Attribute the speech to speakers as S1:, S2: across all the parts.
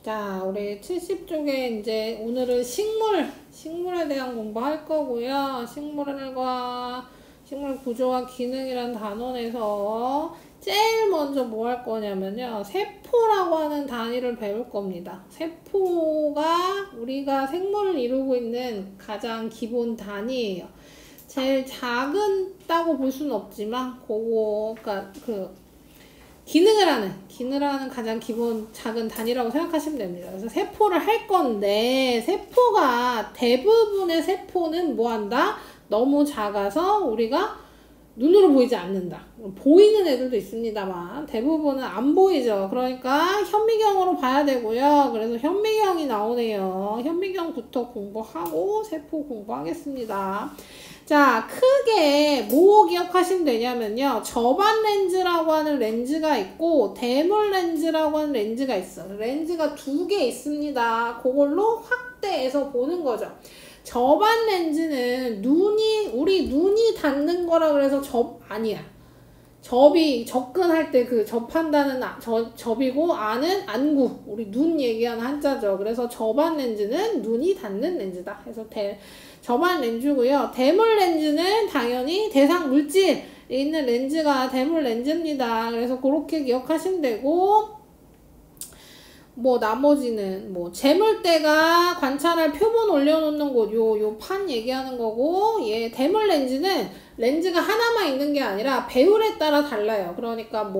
S1: 자, 우리 70쪽에 이제 오늘은 식물에 대한 공부할 거고요. 식물 구조와 기능이란 단원에서 제일 먼저 뭐 할 거냐면요. 세포라고 하는 단위를 배울 겁니다. 세포가 우리가 생물을 이루고 있는 가장 기본 단위예요. 제일 작다고 볼 수는 없지만, 그러니까 기능을 하는 가장 기본 작은 단위라고 생각하시면 됩니다. 그래서 세포를 할 건데, 대부분의 세포는 뭐 한다? 너무 작아서 우리가 눈으로 보이지 않는다. 보이는 애들도 있습니다만, 대부분은 안 보이죠. 그러니까 현미경으로 봐야 되고요. 그래서 현미경이 나오네요. 현미경부터 공부하고 세포 공부하겠습니다. 자, 크게 뭐 기억하시면 되냐면요. 접안 렌즈라고 하는 렌즈가 있고 대물 렌즈라고 하는 렌즈가 있어. 렌즈가 두 개 있습니다. 그걸로 확대해서 보는 거죠. 접안 렌즈는 우리 눈이 닿는 거라 그래서 아니야. 접근할 때 접한다는 접이고 안은 안구. 우리 눈 얘기하는 한자죠. 그래서 접안 렌즈는 눈이 닿는 렌즈다. 그래서 접안 렌즈고요. 대물 렌즈는 당연히 대상 물질이 있는 렌즈가 대물 렌즈입니다. 그래서 그렇게 기억하시면 되고, 나머지는 재물대가 관찰할 표본 올려놓는 곳, 요 판 얘기하는 거고, 대물 렌즈는 렌즈가 하나만 있는 게 아니라 배율에 따라 달라요. 그러니까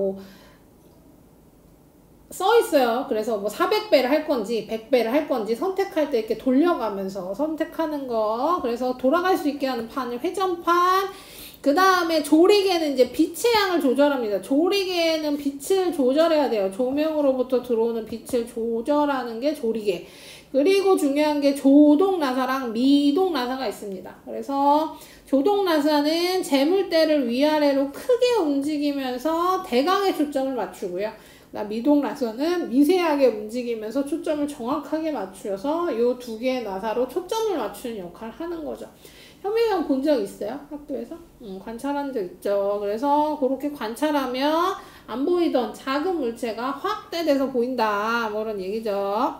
S1: 써 있어요. 그래서 400배를 할 건지 100배를 할 건지 선택할 때 이렇게 돌려가면서 선택하는 거. 그래서 돌아갈 수 있게 하는 판을 회전판. 그 다음에 조리개는 이제 빛의 양을 조절합니다. 조리개는 빛을 조절해야 돼요. 조명으로부터 들어오는 빛을 조절하는 게 조리개. 그리고 중요한 게 조동나사랑 미동나사가 있습니다. 그래서 조동나사는 재물대를 위아래로 크게 움직이면서 대강의 초점을 맞추고요. 미동나사는 미세하게 움직이면서 초점을 정확하게 맞추어서 이 두 개의 나사로 초점을 맞추는 역할을 하는 거죠. 현미경 본 적 있어요? 학교에서? 관찰한 적 있죠. 그래서 그렇게 관찰하면 안 보이던 작은 물체가 확대돼서 보인다. 그런 얘기죠.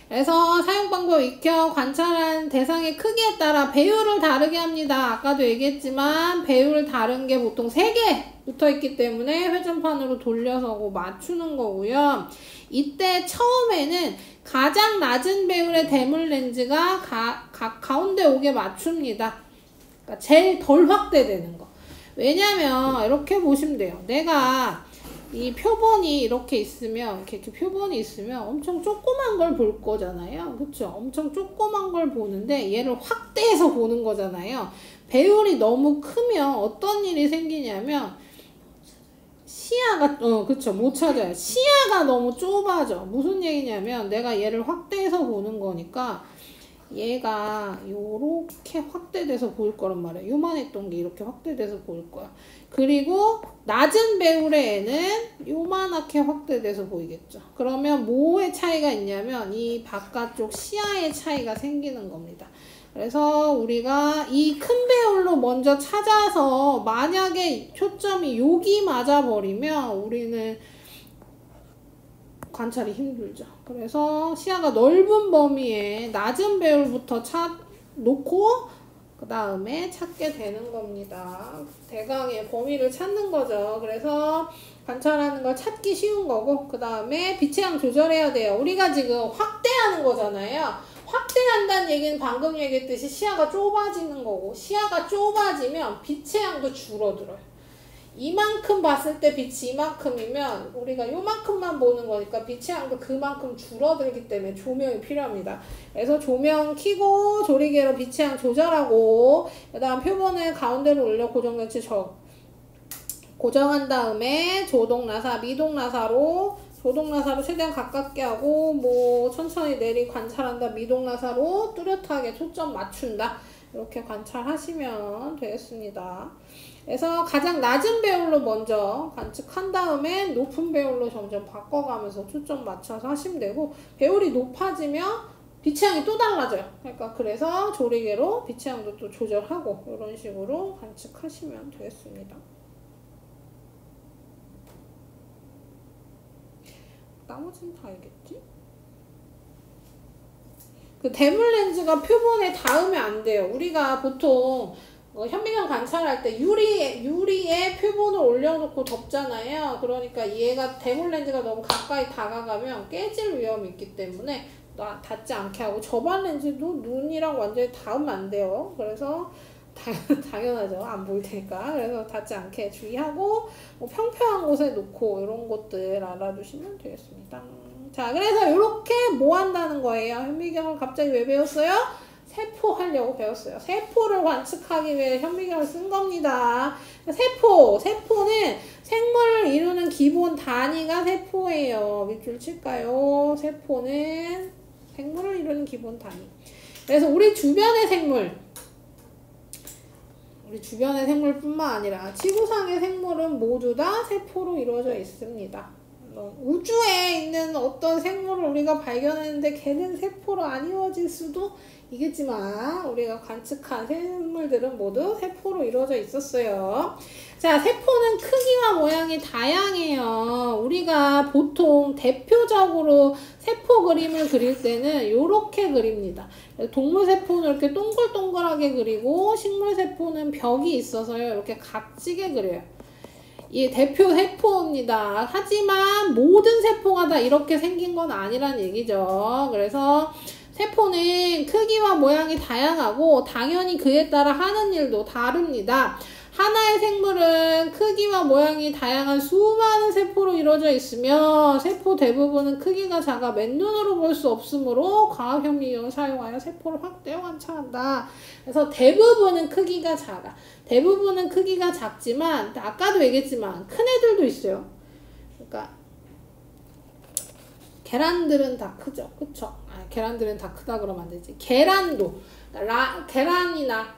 S1: 그래서 사용 방법 익혀 관찰한 대상의 크기에 따라 배율을 다르게 합니다. 아까도 얘기했지만 배율 다른 게 보통 3개 붙어있기 때문에 회전판으로 돌려서 맞추는 거고요. 이때 처음에는 가장 낮은 배율의 대물 렌즈가 가운데 오게 맞춥니다. 그러니까 제일 덜 확대되는 거. 왜냐면 이렇게 보시면 돼요. 내가 이 표본이 이렇게 있으면, 이렇게 표본이 있으면 엄청 조그만 걸 볼 거잖아요. 그쵸? 엄청 조그만 걸 보는데 얘를 확대해서 보는 거잖아요. 배율이 너무 크면 어떤 일이 생기냐면 시야가, 그쵸. 못 찾아요. 시야가 너무 좁아져. 무슨 얘기냐면 내가 얘를 확대해서 보는 거니까 얘가 요렇게 확대돼서 보일 거란 말이야. 요만했던 게 이렇게 확대돼서 보일 거야. 그리고 낮은 배율의 애는 요만하게 확대돼서 보이겠죠. 그러면 뭐의 차이가 있냐면 이 바깥쪽 시야의 차이가 생기는 겁니다. 그래서 우리가 이 큰 배율로 먼저 찾아서 만약에 초점이 여기 맞아버리면 우리는 관찰이 힘들죠. 그래서 시야가 넓은 범위에 낮은 배율부터 놓고 그 다음에 찾게 되는 겁니다. 대강의 범위를 찾는 거죠. 그래서 관찰하는 걸 찾기 쉬운 거고, 그 다음에 빛의 양 조절해야 돼요. 우리가 지금 확대하는 거잖아요. 확대한다는 얘기는 방금 얘기했듯이 시야가 좁아지는 거고, 시야가 좁아지면 빛의 양도 줄어들어요. 이만큼 봤을 때 빛이 이만큼이면 우리가 요만큼만 보는 거니까 빛의 양도 그만큼 줄어들기 때문에 조명이 필요합니다. 그래서 조명 켜고 조리개로 빛의 양 조절하고, 그 다음 표본을 가운데로 올려 고정한 다음에 조동나사, 미동나사로 최대한 가깝게 하고 천천히 관찰한다. 미동나사로 뚜렷하게 초점 맞춘다. 이렇게 관찰하시면 되겠습니다. 그래서 가장 낮은 배율로 먼저 관측한 다음에 높은 배율로 점점 바꿔가면서 초점 맞춰서 하시면 되고, 배율이 높아지면 빛의 양이 또 달라져요. 그러니까 그래서 조리개로 빛의 양도 또 조절하고 이런 식으로 관측하시면 되겠습니다. 나머지는 다 알겠지? 그 대물 렌즈가 표본에 닿으면 안 돼요. 우리가 보통 현미경 관찰할 때 유리에 표본을 올려놓고 덮잖아요. 그러니까 얘가 대물 렌즈가 너무 가까이 다가가면 깨질 위험이 있기 때문에 닿지 않게 하고, 저반 렌즈도 눈이랑 완전히 닿으면 안 돼요. 그래서 당연하죠. 안 보일 테니까. 그래서 닿지 않게 주의하고, 뭐 평평한 곳에 놓고 이런 것들 알아두시면 되겠습니다. 자, 그래서 이렇게 뭐 한다는 거예요? 현미경을 갑자기 왜 배웠어요? 세포 하려고 배웠어요. 세포를 관측하기 위해 현미경을 쓴 겁니다. 세포는 생물을 이루는 기본 단위가 세포예요. 밑줄 칠까요? 세포는 생물을 이루는 기본 단위. 그래서 우리 주변의 생물뿐만 아니라 지구상의 생물은 모두 다 세포로 이루어져 있습니다. 우주에 있는 어떤 생물을 우리가 발견했는데 걔는 세포로 안 이루어질 수도 있겠지만, 우리가 관측한 생물들은 모두 세포로 이루어져 있었어요. 자, 세포는 크기와 모양이 다양해요. 우리가 보통 대표적으로 세포 그림을 그릴 때는 이렇게 그립니다. 동물 세포는 이렇게 동글동글하게 그리고, 식물 세포는 벽이 있어서요, 이렇게 각지게 그려요. 이 대표 세포입니다. 하지만 모든 세포가 다 이렇게 생긴 건 아니란 얘기죠. 그래서 세포는 크기와 모양이 다양하고 당연히 그에 따라 하는 일도 다릅니다. 하나의 생물은 크기와 모양이 다양한 수많은 세포로 이루어져 있으며, 세포 대부분은 크기가 작아 맨눈으로 볼 수 없으므로 광학현미경을 사용하여 세포를 확대 관찰한다. 그래서 대부분은 크기가 작지만, 아까도 얘기했지만 큰 애들도 있어요. 그러니까 계란들은 다 크죠. 그쵸? 계란들은 다 크다 그러면 안 되지. 계란도, 계란이나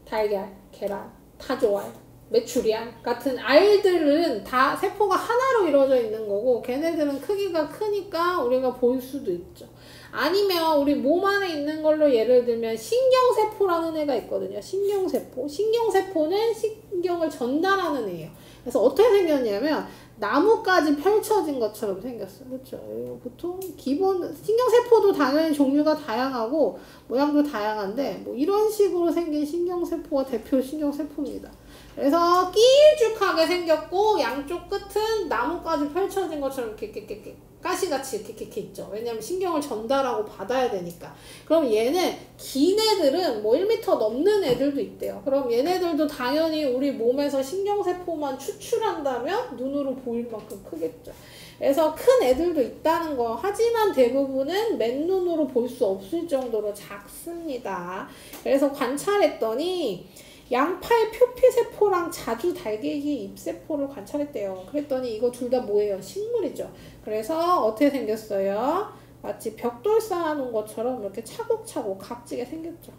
S1: 달걀, 계란, 타조알, 메추리알 같은 알들은 다 세포가 하나로 이루어져 있는 거고, 걔네들은 크기가 크니까 우리가 볼 수도 있죠. 아니면 우리 몸 안에 있는 걸로 예를 들면 신경세포라는 애가 있거든요. 신경세포는 신경을 전달하는 애예요. 그래서 어떻게 생겼냐면 나무까지 펼쳐진 것처럼 생겼어요. 그렇죠? 보통 기본 신경세포도 당연히 종류가 다양하고 모양도 다양한데, 뭐 이런 식으로 생긴 신경세포가 대표 신경세포입니다. 그래서 길쭉하게 생겼고, 양쪽 끝은 나무까지 펼쳐진 것처럼 이렇게 가시같이 이렇게 있죠. 왜냐면 신경을 전달하고 받아야 되니까. 그럼 얘는 긴 애들은 뭐 1m 넘는 애들도 있대요. 그럼 얘네들도 당연히 우리 몸에서 신경세포만 추출한다면 눈으로 보일 만큼 크겠죠. 그래서 큰 애들도 있다는 거. 하지만 대부분은 맨눈으로 볼 수 없을 정도로 작습니다. 그래서 관찰했더니 양파의 표피세포랑 자주 달개기 잎세포를 관찰했대요. 그랬더니 이거 둘 다 뭐예요? 식물이죠. 그래서 어떻게 생겼어요? 마치 벽돌 쌓아놓은 것처럼 이렇게 차곡차곡 각지게 생겼죠.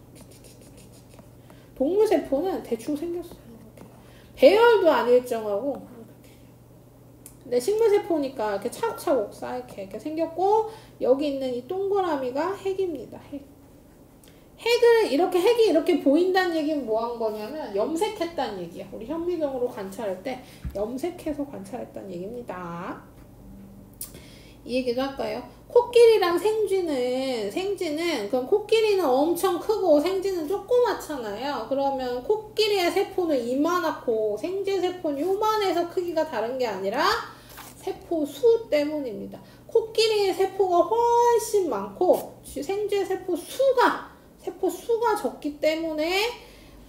S1: 동물세포는 대충 생겼어요. 배열도 안 일정하고. 근데 식물세포니까 이렇게 차곡차곡 쌓이게 이렇게 생겼고, 여기 있는 이 동그라미가 핵입니다. 핵이 이렇게 보인다는 얘기는 뭐 한 거냐면 염색했다는 얘기야. 우리 현미경으로 관찰할 때 염색해서 관찰했다는 얘기입니다. 이 얘기도 할까요? 코끼리랑 생쥐는 그럼 코끼리는 엄청 크고 생쥐는 조그맣잖아요. 그러면 코끼리의 세포는 이만하고 생쥐 세포는 요만해서 크기가 다른 게 아니라 세포 수 때문입니다. 코끼리의 세포가 훨씬 많고 생쥐의 세포 수가 적기 때문에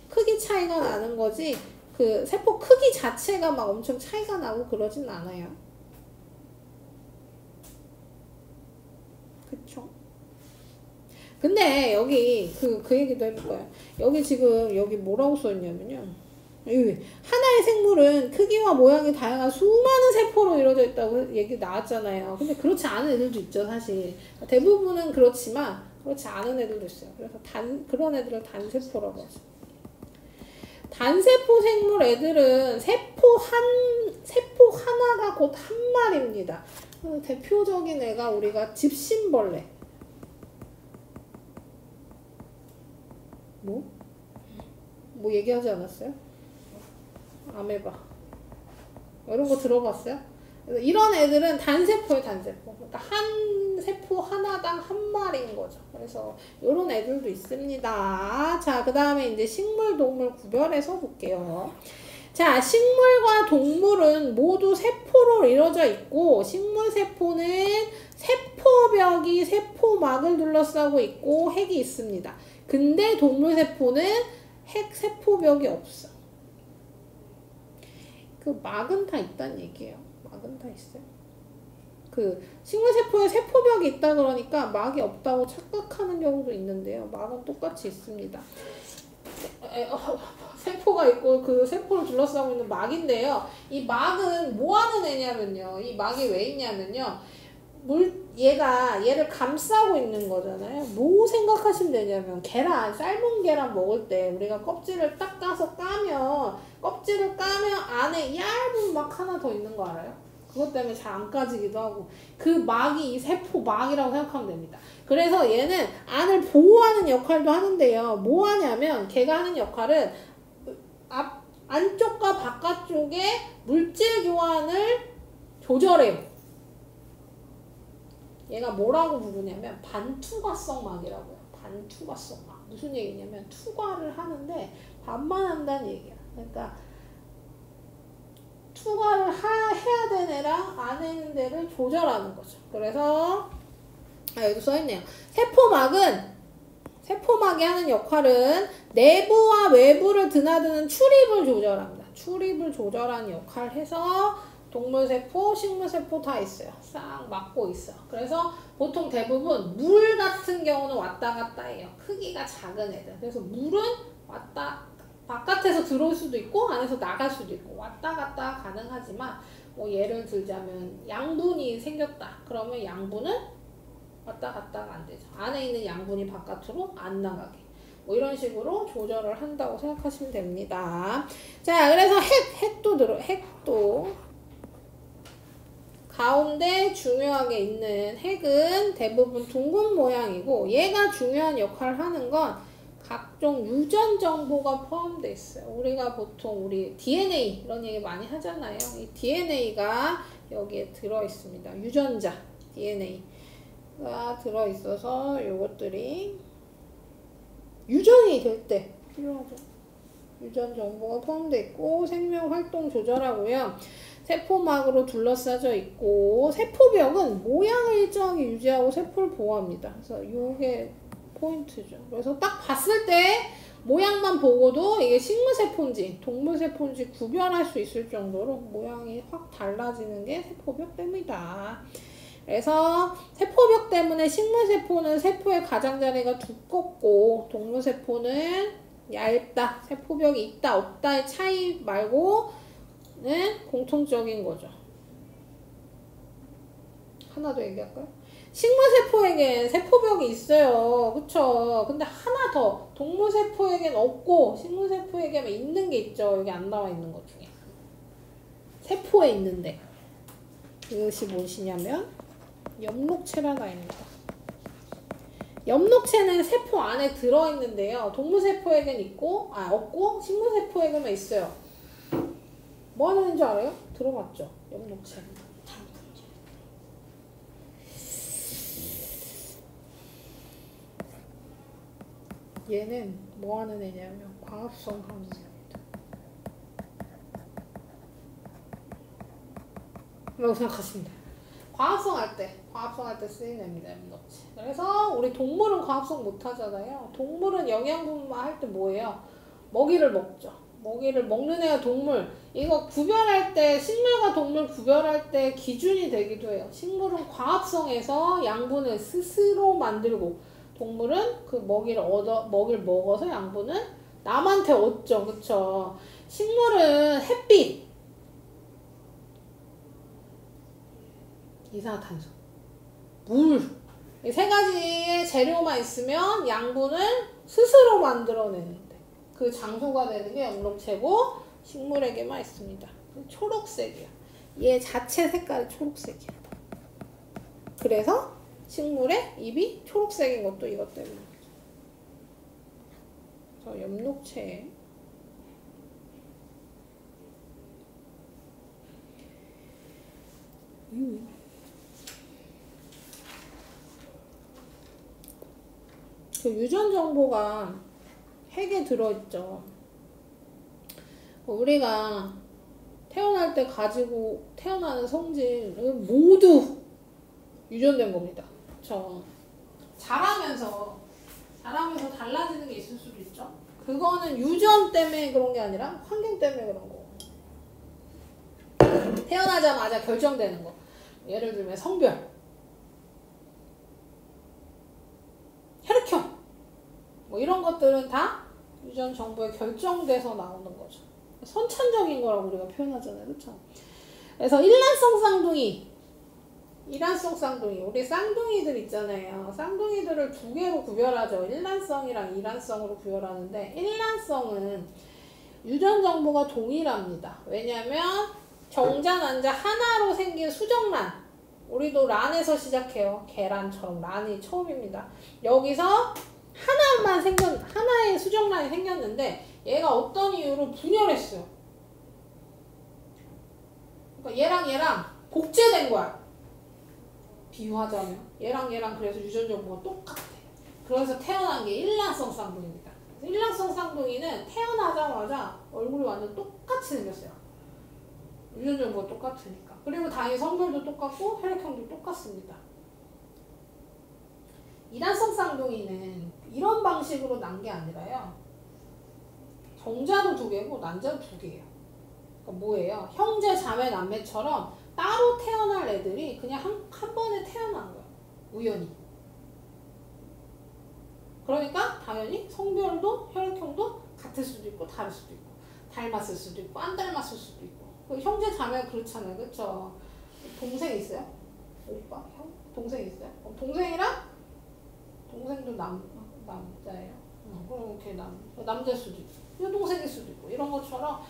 S1: 크기 차이가 나는 거지, 그 세포 크기 자체가 막 엄청 차이가 나고 그러진 않아요. 그쵸? 근데 여기 그 얘기도 해볼 거예요. 여기 지금 여기 뭐라고 써있냐면요, 하나의 생물은 크기와 모양이 다양한 수많은 세포로 이루어져 있다고 얘기 나왔잖아요. 근데 그렇지 않은 애들도 있죠, 사실. 대부분은 그렇지만 그렇지 않은 애들도 있어요. 그래서 그런 애들을 단세포라고 하죠. 단세포 생물 애들은 세포 하나가 곧 한 마리입니다. 대표적인 애가 우리가 집신벌레. 뭐 얘기하지 않았어요? 아메바. 이런 거 들어봤어요? 그래서 이런 애들은 단세포예요, 단세포. 그러니까 한 세포 하나당 한 마리인 거죠. 그래서 이런 애들도 있습니다. 자, 그 다음에 이제 식물, 동물 구별해서 볼게요. 자, 식물과 동물은 모두 세포로 이루어져 있고, 식물 세포는 세포벽이 세포막을 둘러싸고 있고 핵이 있습니다. 근데 동물 세포는 핵 세포벽이 없어. 그 막은 다 있다는 얘기예요. 막은 다 있어요. 그 식물 세포에 세포벽이 있다 그러니까 막이 없다고 착각하는 경우도 있는데요. 막은 똑같이 있습니다. 세포가 있고 그 세포를 둘러싸고 있는 막인데요. 이 막은 뭐 하는 애냐면요. 이 막이 왜 있냐면요. 얘를 감싸고 있는 거잖아요. 뭐 생각하시면 되냐면 계란, 삶은 계란 먹을 때 우리가 껍질을 딱 까서 껍질을 까면 안에 얇은 막 하나 더 있는 거 알아요? 그것 때문에 잘 안 까지기도 하고 그 막이 이 세포 막이라고 생각하면 됩니다. 그래서 얘는 안을 보호하는 역할도 하는데요. 뭐 하냐면 걔가 하는 역할은 안쪽과 바깥쪽의 물질 교환을 조절해요. 얘가 뭐라고 부르냐면 반투과성 막이라고요. 반투과성 막. 무슨 얘기냐면 투과를 하는데 반만 한다는 얘기야. 그러니까 투과를 해야 되는 애랑 안 해는 데를 조절하는 거죠. 그래서 여기도 써있네요. 세포막이 하는 역할은 내부와 외부를 드나드는 출입을 조절합니다. 출입을 조절하는 역할을 해서 동물세포, 식물세포 다 있어요. 싹 막고 있어. 그래서 보통 대부분 물 같은 경우는 왔다 갔다 해요. 크기가 작은 애들. 그래서 물은 바깥에서 들어올 수도 있고 안에서 나갈 수도 있고 왔다 갔다 가능하지만 뭐 예를 들자면 양분이 생겼다. 그러면 양분은 왔다 갔다가 안 되죠. 안에 있는 양분이 바깥으로 안 나가게. 뭐 이런 식으로 조절을 한다고 생각하시면 됩니다. 자, 그래서 핵도 가운데 중요하게 있는 핵은 대부분 둥근 모양이고 얘가 중요한 역할을 하는 건 각종 유전 정보가 포함되어 있어요. 우리가 보통 우리 DNA 이런 얘기 많이 하잖아요. 이 DNA가 여기에 들어있습니다. 유전자 DNA가 들어있어서 요것들이 유전이 될 때 필요하죠. 유전 정보가 포함되어 있고 생명 활동 조절하고요. 세포막으로 둘러싸져 있고 세포벽은 모양을 일정하게 유지하고 세포를 보호합니다. 그래서 이게 포인트죠. 그래서 딱 봤을 때 모양만 보고도 이게 식물세포인지 동물세포인지 구별할 수 있을 정도로 모양이 확 달라지는 게 세포벽 때문이다. 그래서 세포벽 때문에 식물세포는 세포의 가장자리가 두껍고 동물세포는 얇다. 세포벽이 있다 없다의 차이 말고는 공통적인 거죠. 하나 더 얘기할까요? 식물세포에겐 세포벽이 있어요. 그쵸? 근데 하나 더 동물세포에겐 없고 식물세포에게만 있는 게 있죠. 여기 안 나와 있는 것 중에 세포에 있는데 이것이 무엇이냐면 엽록체라는 아입니다. 엽록체는 세포 안에 들어있는데요. 동물세포에겐 없고 식물세포에게만 있어요. 뭐 하는 애인지 알아요? 들어봤죠? 엽록체. 얘는 뭐 하는 애냐면 광합성 하는 애입니다. 라고 생각하시면 돼요. 광합성 할 때 쓰이는 애입니다. 엽록체. 그래서 우리 동물은 광합성 못 하잖아요. 동물은 영양분만 할 때 뭐예요? 먹이를 먹죠. 먹이를 먹는 애가 동물. 이거 구별할 때 식물과 동물 구별할 때 기준이 되기도 해요. 식물은 광합성해서 양분을 스스로 만들고 동물은 그 먹이를 먹어서 양분은 남한테 얻죠. 그쵸? 식물은 햇빛, 이산화탄소, 물, 이 세 가지의 재료만 있으면 양분을 스스로 만들어내는데 그 장소가 되는 게 엽록체고 식물에게만 있습니다. 초록색이야. 얘 자체 색깔이 초록색이야. 그래서 식물의 잎이 초록색인 것도 이것 때문이죠. 그래서 엽록체 그 유전 정보가 핵에 들어있죠. 우리가 태어날 때 가지고 태어나는 성질은 모두 유전된 겁니다. 그쵸? 자라면서 달라지는 게 있을 수도 있죠. 그거는 유전 때문에 그런 게 아니라 환경 때문에 그런 거. 태어나자마자 결정되는 거. 예를 들면 성별, 혈액형, 뭐 이런 것들은 다 유전 정보에 결정돼서 나오는 거죠. 선천적인 거라고 우리가 표현하잖아요. 그렇죠? 그래서 일란성 쌍둥이, 우리 쌍둥이들 있잖아요. 쌍둥이들을 두 개로 구별하죠. 일란성이랑 이란성으로 구별하는데, 일란성은 유전 정보가 동일합니다. 왜냐면 정자, 난자 하나로 생긴 수정란, 우리도 란에서 시작해요. 계란처럼 란이 처음입니다. 여기서 하나의 수정란이 생겼는데 얘가 어떤 이유로 분열했어요. 그러니까 얘랑 복제된 거야. 비유하자면 얘랑 그래서 유전 정보가 똑같아. 그래서 태어난 게 일란성 쌍둥이입니다. 일란성 쌍둥이는 태어나자마자 얼굴이 완전 똑같이 생겼어요. 유전 정보가 똑같으니까. 그리고 당연히 성별도 똑같고 혈액형도 똑같습니다. 이란성 쌍둥이는 이런 방식으로 난 게 아니라요. 정자도 두 개고 난자도 두 개예요. 그러니까 뭐예요? 형제, 자매, 남매처럼 따로 태어날 애들이 그냥 한 번에 태어난 거예요. 우연히. 그러니까 당연히 성별도 혈액형도 같을 수도 있고 다를 수도 있고 닮았을 수도 있고 안 닮았을 수도 있고. 형제, 자매가 그렇잖아요. 그쵸? 동생 있어요? 오빠? 형? 동생 있어요? 동생도 남자예요. 그럼 이렇게 남자일 수도 있고 여동생일 수도 있고 이런 것처럼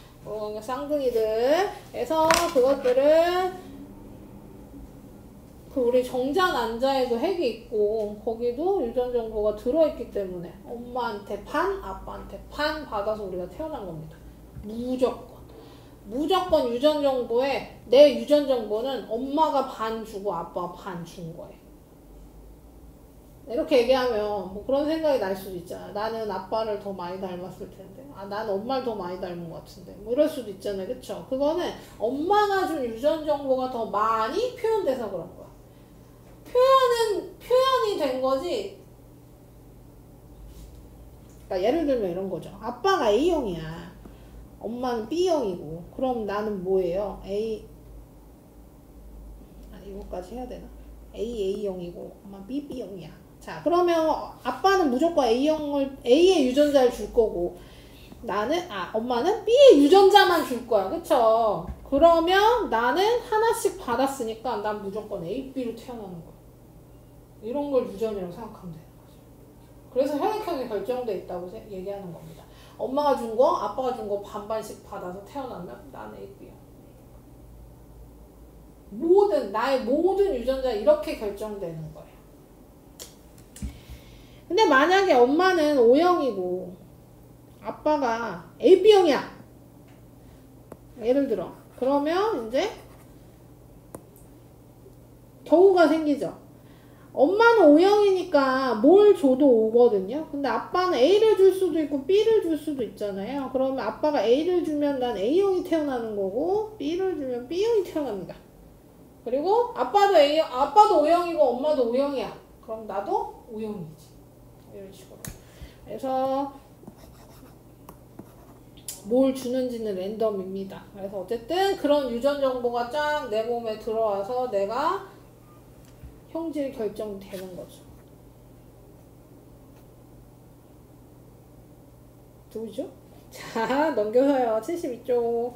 S1: 쌍둥이들에서 그것들은 그 우리 정자 난자에도 핵이 있고 거기도 유전 정보가 들어있기 때문에 엄마한테 반, 아빠한테 반 받아서 우리가 태어난 겁니다. 무조건 유전 정보에 내 유전 정보는 엄마가 반 주고 아빠가 반 준 거예요. 이렇게 얘기하면 뭐 그런 생각이 날 수도 있잖아. 나는 아빠를 더 많이 닮았을 텐데. 나는 엄마를 더 많이 닮은 것 같은데. 뭐 이럴 수도 있잖아요. 그쵸? 그거는 엄마가 준 유전 정보가 더 많이 표현돼서 그런 거야. 표현이 된 거지. 그러니까 예를 들면 이런 거죠. 아빠가 A형이야. 엄마는 B형이고. 그럼 나는 뭐예요? 이거까지 해야 되나? A형이고 엄마 B형이야. 자, 그러면 아빠는 무조건 A의 유전자를 줄 거고 엄마는 B의 유전자만 줄 거야. 그쵸? 그러면 나는 하나씩 받았으니까 난 무조건 A, B로 태어나는 거야. 이런 걸 유전이라고 생각하면 되는 거죠. 그래서 혈액형이 결정돼 있다고 얘기하는 겁니다. 엄마가 준 거, 아빠가 준 거 반반씩 받아서 태어나면 나는 A, B야. 나의 모든 유전자 이렇게 결정되는 거예요. 근데 만약에 엄마는 O형이고 아빠가 AB형이야. 예를 들어. 그러면 이제 경우가 생기죠. 엄마는 O형이니까 뭘 줘도 O거든요. 근데 아빠는 A를 줄 수도 있고 B를 줄 수도 있잖아요. 그러면 아빠가 A를 주면 난 A형이 태어나는 거고 B를 주면 B형이 태어납니다. 그리고 아빠도 O형이고 엄마도 O형이야. 그럼 나도 O형이지. 이런 식으로. 그래서 뭘 주는지는 랜덤입니다. 그래서 어쨌든 그런 유전 정보가 쫙 내 몸에 들어와서 내가 형질이 결정되는 거죠. 누구죠? 자, 넘겨서요. 72쪽.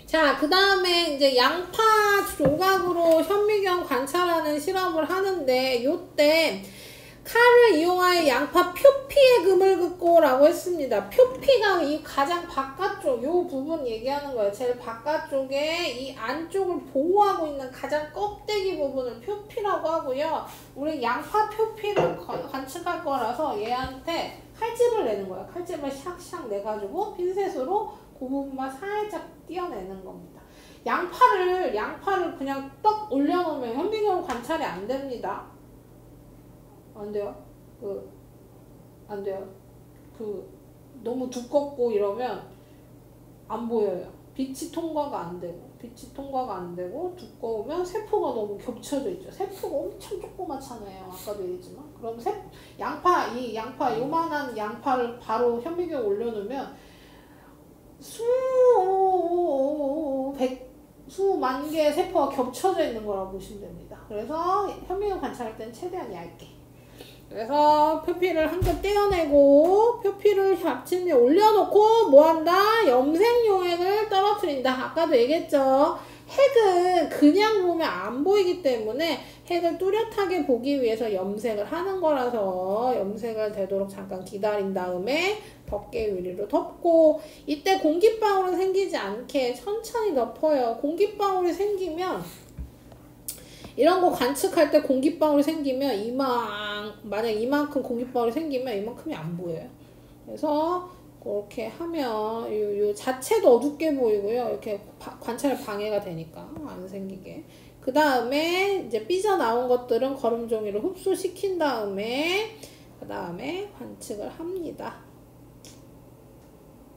S1: 자, 그 다음에 이제 양파 조각으로 현미경 관찰하는 실험을 하는데, 요때 칼을 이용하여 양파 표피에 금을 긋고 라고 했습니다. 표피가 이 가장 바깥쪽, 요 부분 얘기하는 거예요. 제일 바깥쪽에 이 안쪽을 보호하고 있는 가장 껍데기 부분을 표피라고 하고요. 우리 양파 표피를 관측할 거라서 얘한테 칼집을 내는 거예요. 칼집을 샥샥 내가지고 핀셋으로 그 부분만 살짝 띄어내는 겁니다. 양파를 그냥 떡 올려놓으면 현미경 관찰이 안 됩니다. 안 돼요. 안 돼요. 너무 두껍고 이러면 안 보여요. 빛이 통과가 안 되고 두꺼우면 세포가 너무 겹쳐져 있죠. 세포가 엄청 조그맣잖아요. 아까도 얘기했지만. 그럼 이 양파 요만한 양파를 바로 현미경에 올려놓으면 수만 개의 세포가 겹쳐져 있는 거라고 보시면 됩니다. 그래서 현미경 관찰할 때는 최대한 얇게. 그래서 표피를 한 겹 떼어내고 표피를 잡침에 올려놓고 뭐한다? 염색용액을 떨어뜨린다. 아까도 얘기했죠. 핵은 그냥 보면 안 보이기 때문에 핵을 뚜렷하게 보기 위해서 염색을 하는 거라서 염색을 되도록 잠깐 기다린 다음에 덮개 유리로 덮고, 이때 공기방울은 생기지 않게 천천히 덮어요. 공기방울이 생기면 이런 거 관측할 때 공기방울이 생기면 만약 이만큼 공기방울이 생기면 이만큼이 안 보여요. 그래서 그렇게 하면 요 자체도 어둡게 보이고요. 이렇게 관찰 방해가 되니까 안 생기게. 그 다음에 이제 삐져나온 것들은 거름종이로 흡수시킨 다음에 그 다음에 관측을 합니다.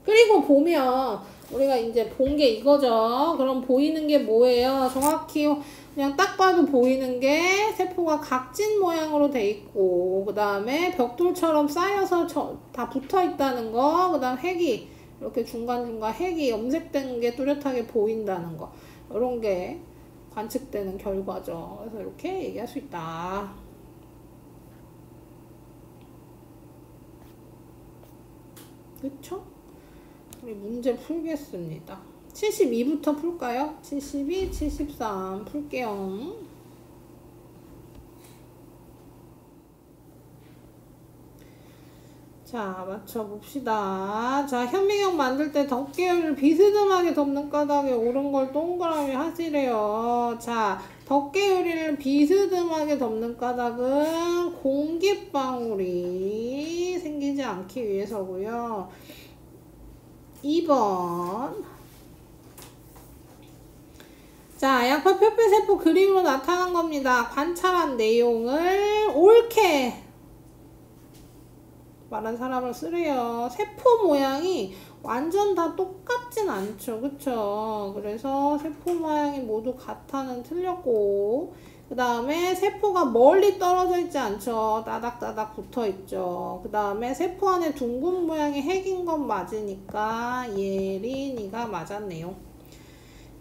S1: 그리고 보면 우리가 이제 본 게 이거죠. 그럼 보이는 게 뭐예요? 정확히 그냥 딱 봐도 보이는 게 세포가 각진 모양으로 돼 있고, 그 다음에 벽돌처럼 쌓여서 다 붙어 있다는 거, 그 다음 핵이 이렇게 중간중간 핵이 염색된 게 뚜렷하게 보인다는 거, 이런 게 관측되는 결과죠. 그래서 이렇게 얘기할 수 있다. 그쵸? 우리 문제 풀겠습니다. 72부터 풀까요? 72, 73 풀게요. 자, 맞춰봅시다. 자, 현미경 만들 때 덮개를 비스듬하게 덮는 까닭에 옳은 걸 동그라미 하시래요. 자, 덮개 유리를 비스듬하게 덮는 까닭은 공기방울이 생기지 않기 위해서고요. 2번. 자, 양파 표피세포 그림으로 나타난 겁니다. 관찰한 내용을 옳게 말한 사람을 쓰래요. 세포 모양이 완전 다 똑같진 않죠. 그쵸? 그래서 세포 모양이 모두 같아는 틀렸고, 그 다음에 세포가 멀리 떨어져 있지 않죠. 따닥따닥 붙어 있죠. 그 다음에 세포 안에 둥근 모양의 핵인 건 맞으니까 예린이가 맞았네요.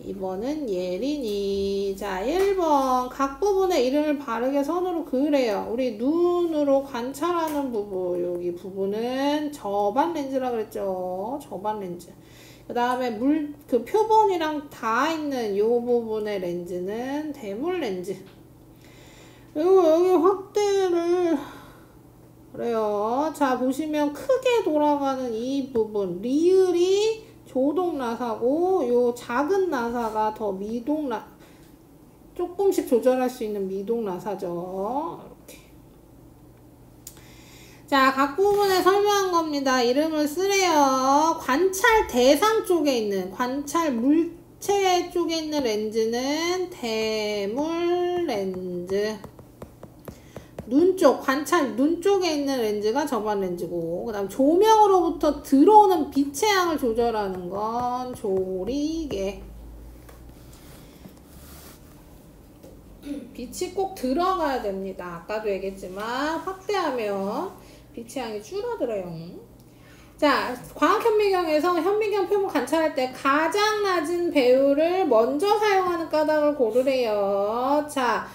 S1: 2번은 예린이. 자, 1번 각 부분의 이름을 바르게 선으로 그으래요. 우리 눈으로 관찰하는 부분, 여기 부분은 저반 렌즈라 그랬죠. 저반 렌즈. 그 다음에 표본이랑 닿아 있는 요 부분의 렌즈는 대물 렌즈. 그리고 여기 확대를 그래요. 자, 보시면 크게 돌아가는 이 부분, 리을이 조동 나사고, 요 작은 나사가 더 미동 조금씩 조절할 수 있는 미동 나사죠. 이렇게. 자, 각 부분에 설명한 겁니다. 이름을 쓰래요. 관찰 대상 쪽에 있는, 관찰 물체 쪽에 있는 렌즈는 대물 렌즈. 관찰 눈 쪽에 있는 렌즈가 저반 렌즈고, 그 다음 조명으로부터 들어오는 빛의 양을 조절하는 건 조리개. 빛이 꼭 들어가야 됩니다. 아까도 얘기했지만 확대하면 빛의 양이 줄어들어요. 자, 광학현미경에서 현미경 표본 관찰할 때 가장 낮은 배율을 먼저 사용하는 까닭을 고르래요. 자,